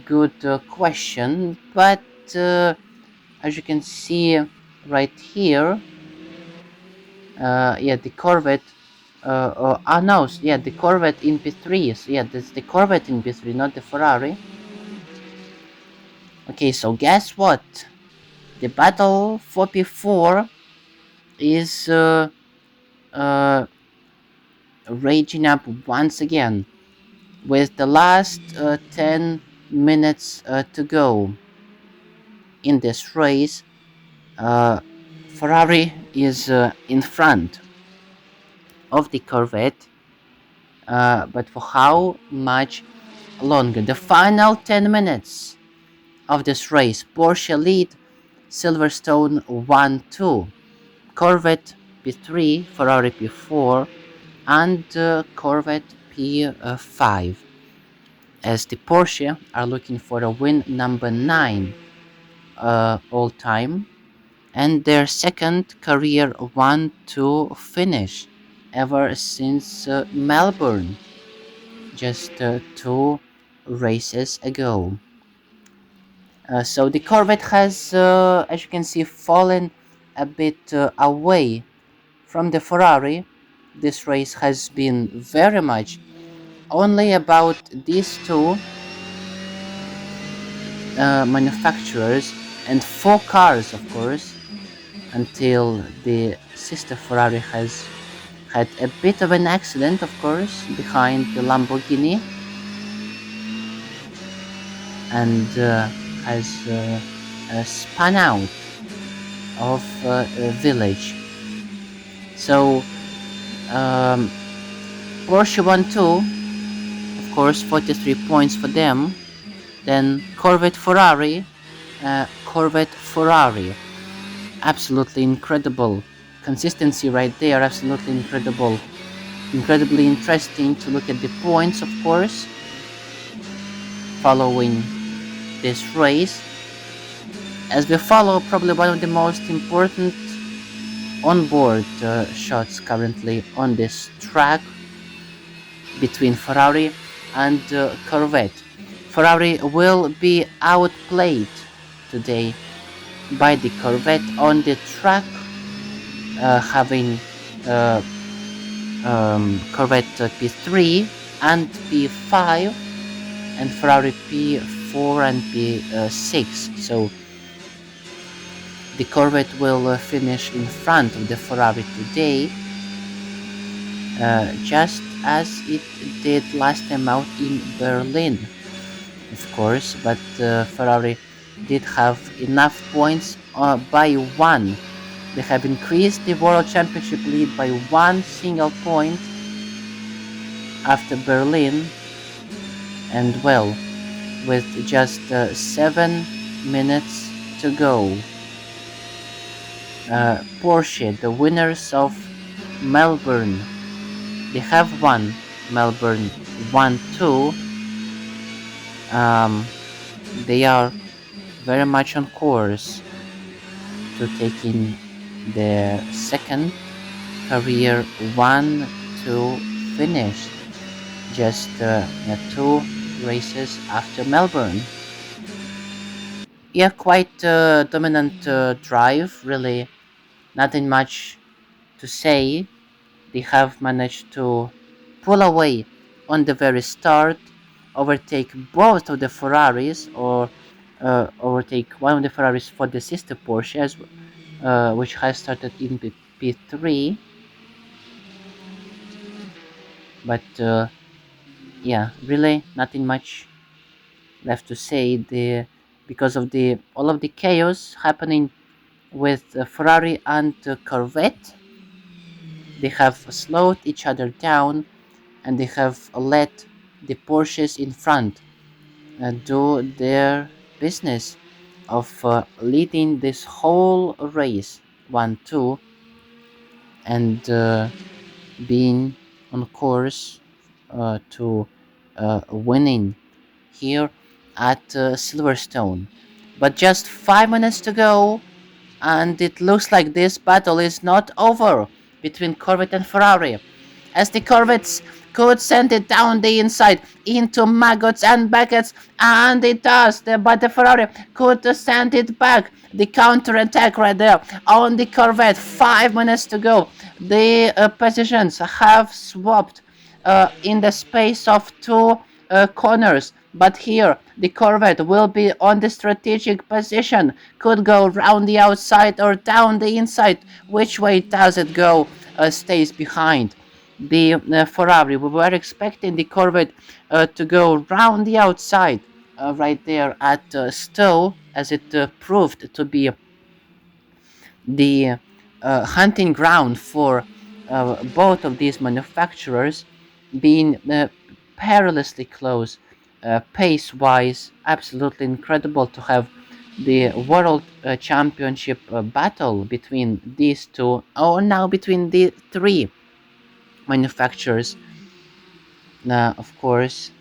[SPEAKER 1] good question. But as you can see right here, yeah, the Corvette. No, yeah, the Corvette in P3. So yeah, that's the Corvette in P3, not the Ferrari. Okay, so guess what? The battle for P4 is uh, raging up once again, with the last 10 minutes to go in this race. Uh, Ferrari is in front of the Corvette, but for how much longer? The final 10 minutes of this race: Porsche lead, Silverstone 1-2, Corvette P3, Ferrari P4, and Corvette P5, as the Porsche are looking for a win number 9 all time, and their second career 1-2 finish ever since Melbourne, just 2 races ago. So the Corvette has, as you can see, fallen a bit away from the Ferrari. This race has been very much only about these two manufacturers and 4 cars, of course, until the sister Ferrari has had a bit of an accident, of course, behind the Lamborghini, and has spun out of a village. So um, Porsche 1-2, of course, 43 points for them. Then Corvette Ferrari, absolutely incredible consistency right there, absolutely incredible, incredibly interesting to look at the points, of course, following this race, as we follow probably one of the most important onboard shots currently on this track between Ferrari and Corvette. Ferrari will be outplayed today by the Corvette on the track, having Corvette P3 and P5, and Ferrari P4 and P6. So the Corvette will finish in front of the Ferrari today, just as it did last time out in Berlin, of course. But Ferrari did have enough points by 1. They have increased the World Championship lead by 1 single point after Berlin, and well, with just 7 minutes to go. Porsche, the winners of Melbourne, they have won Melbourne 1-2. Um, they are very much on course to taking their second career 1-2 finish, just two races after Melbourne. Yeah, quite dominant drive, really. Nothing much to say. They have managed to pull away on the very start, overtake both of the Ferraris, or overtake one of the Ferraris for the sister Porsche, which has started in P3. But yeah, really nothing much left to say. Because of the all of the chaos happening with Ferrari and Corvette, they have slowed each other down, and they have let the Porsches in front do their business of leading this whole race 1-2, and being on course to winning here at Silverstone. But just 5 minutes to go, and it looks like this battle is not over between Corvette and Ferrari, as the Corvettes could send it down the inside into maggots and buckets, and it does. But the Ferrari could send it back. The counter attack right there on the Corvette. 5 minutes to go. The positions have swapped in the space of two corners. But here, the Corvette will be on the strategic position. Could go round the outside or down the inside. Which way does it go? Stays behind the Ferrari. We were expecting the Corvette to go round the outside, right there at Stowe, as it proved to be the hunting ground for both of these manufacturers, being perilously close, pace-wise. Absolutely incredible to have the World Championship battle between these two, or now between the three manufacturers. Of course,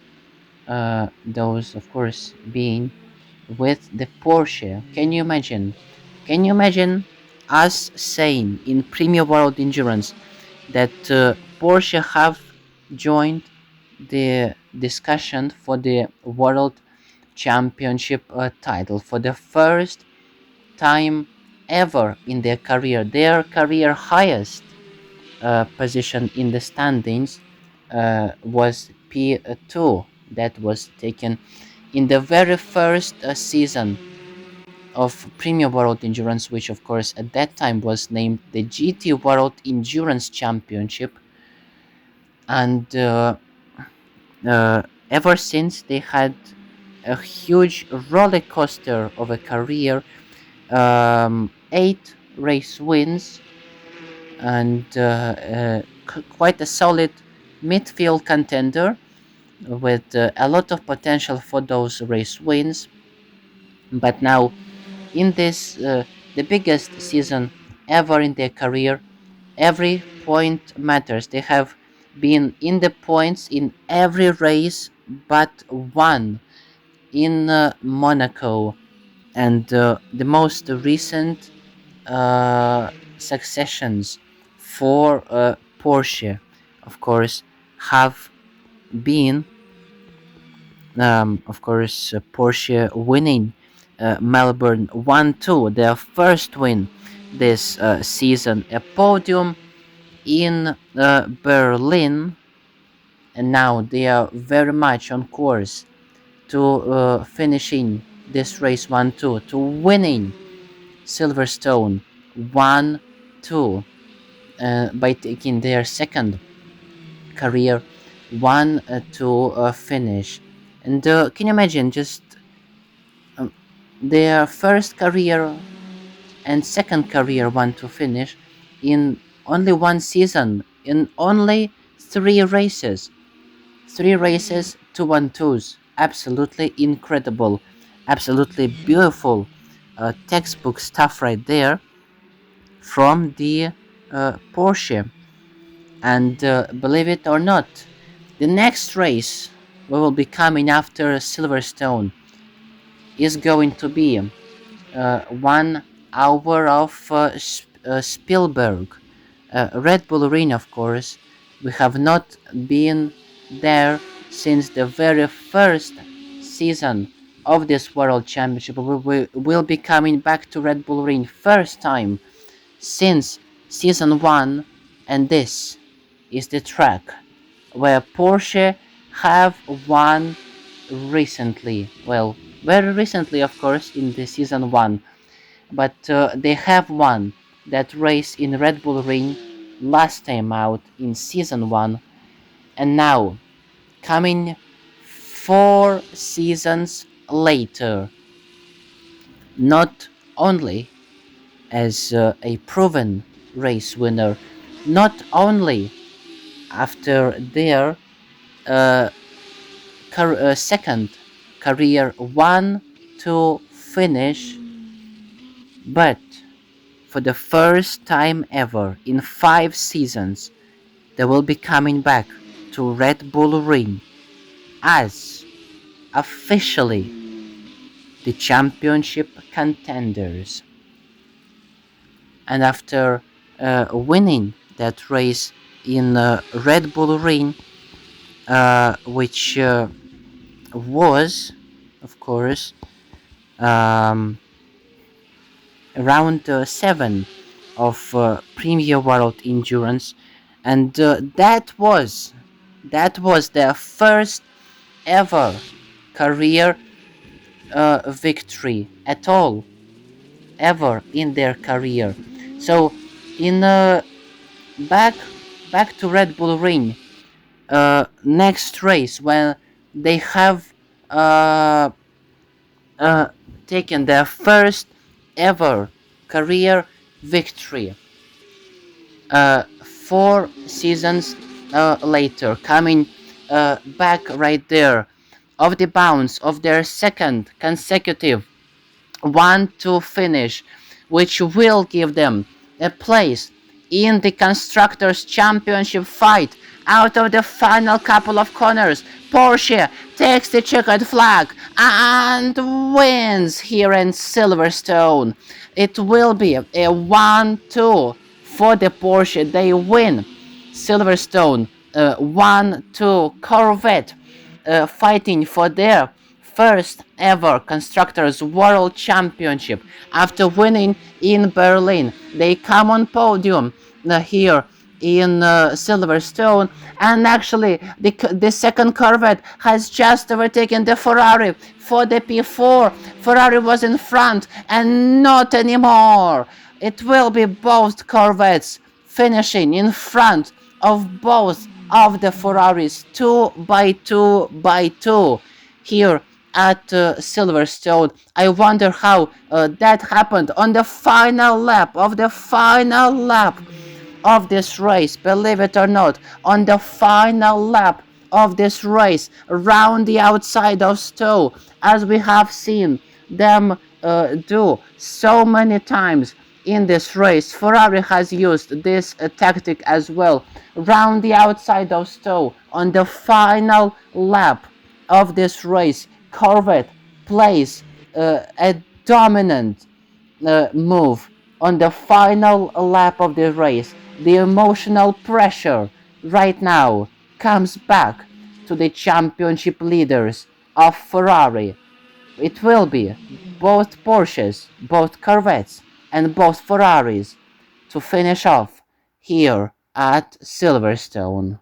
[SPEAKER 1] those of course being with the Porsche. Can you imagine? Can you imagine us saying in Premier World Endurance that Porsche have joined the discussion for the World Championship title for the first time ever in their career highest position in the standings was P2, that was taken in the very first season of Premier World Endurance, which of course at that time was named the GT World Endurance Championship. And ever since, they had a huge roller coaster of a career, 8 race wins, and quite a solid midfield contender with a lot of potential for those race wins. But now, in this the biggest season ever in their career, every point matters. They have been in the points in every race but one, in Monaco. And the most recent uh, successions for Porsche, of course, have been, of course, Porsche winning Melbourne 1-2, their first win this season, a podium in Berlin, and now they are very much on course to finishing this race 1-2, to winning Silverstone 1-2, by taking their second career 1-2 finish. And can you imagine just um, their first career and second career 1-2 finish in only one season, in only 3 races? 3 races, 2 1-2s. Absolutely incredible. Absolutely beautiful textbook stuff right there from the Porsche. And believe it or not, the next race we will be coming after Silverstone is going to be 1 hour of Spielberg, Red Bull Ring, of course. We have not been there since the very first season of this World Championship. We will be coming back to Red Bull Ring first time since season 1, and this is the track where Porsche have won recently. Well, very recently, of course, in the season 1, but they have won that race in Red Bull Ring last time out in season 1, and now coming 4 seasons later, not only as a proven race winner, not only after their uh, second career one to finish, but for the first time ever in 5 seasons, they will be coming back to Red Bull Ring as officially the championship contenders. And after winning that race in Red Bull Ring, which was, of course, um, round 7 of Premier World Endurance, and that was their first ever career victory at all, ever in their career. So in back back to Red Bull Ring, next race when they have uh, uh, taken their first ever career victory. 4 seasons later, coming back right there, of the bounds of their second consecutive 1-2 finish, which will give them a place in the Constructors' Championship fight. Out of the final couple of corners, Porsche takes the checkered flag and wins here in Silverstone. It will be a 1-2 for the Porsche. They win Silverstone 1-2 Corvette, fighting for their first ever Constructors' World Championship. After winning in Berlin, they come on podium here in Silverstone, and actually the second Corvette has just overtaken the Ferrari for the P4. Ferrari was in front and not anymore. It will be both Corvettes finishing in front of both of the Ferraris, 2 by 2 by 2 here at Silverstone. I wonder how that happened on the final lap of this race. Believe it or not, on the final lap of this race, around the outside of Stowe, as we have seen them do so many times in this race. Ferrari has used this tactic as well. Round the outside of Stowe on the final lap of this race, Corvette plays a dominant move on the final lap of the race. The emotional pressure right now comes back to the championship leaders of Ferrari. It will be both Porsches, both Corvettes, and both Ferraris to finish off here at Silverstone.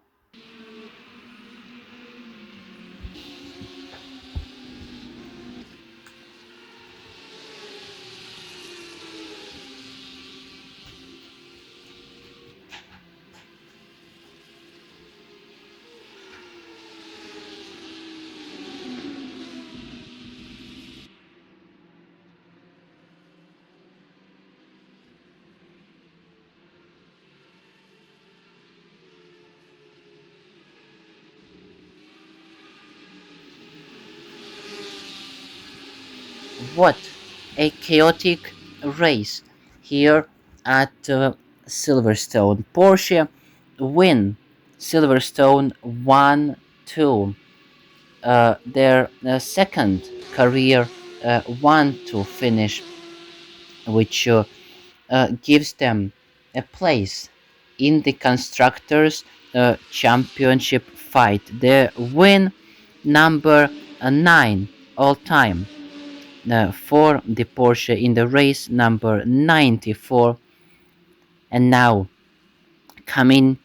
[SPEAKER 1] What a chaotic race here at Silverstone. Porsche win Silverstone 1 2. Their second career 1 2 finish, which gives them a place in the Constructors' Championship fight. They win number 9 all time for the Porsche in the race number 94, and now coming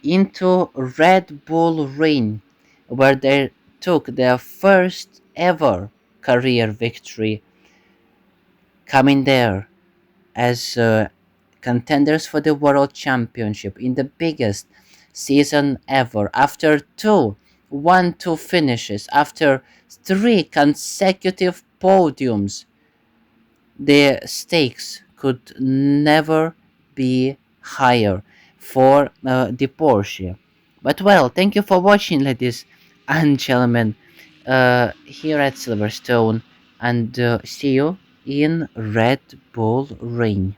[SPEAKER 1] into Red Bull Ring, where they took their first ever career victory, coming there as contenders for the World Championship in the biggest season ever. After two 1-2 finishes, after three consecutive podiums, the stakes could never be higher for the Porsche. But well, thank you for watching, ladies and gentlemen, here at Silverstone, and see you in Red Bull Ring.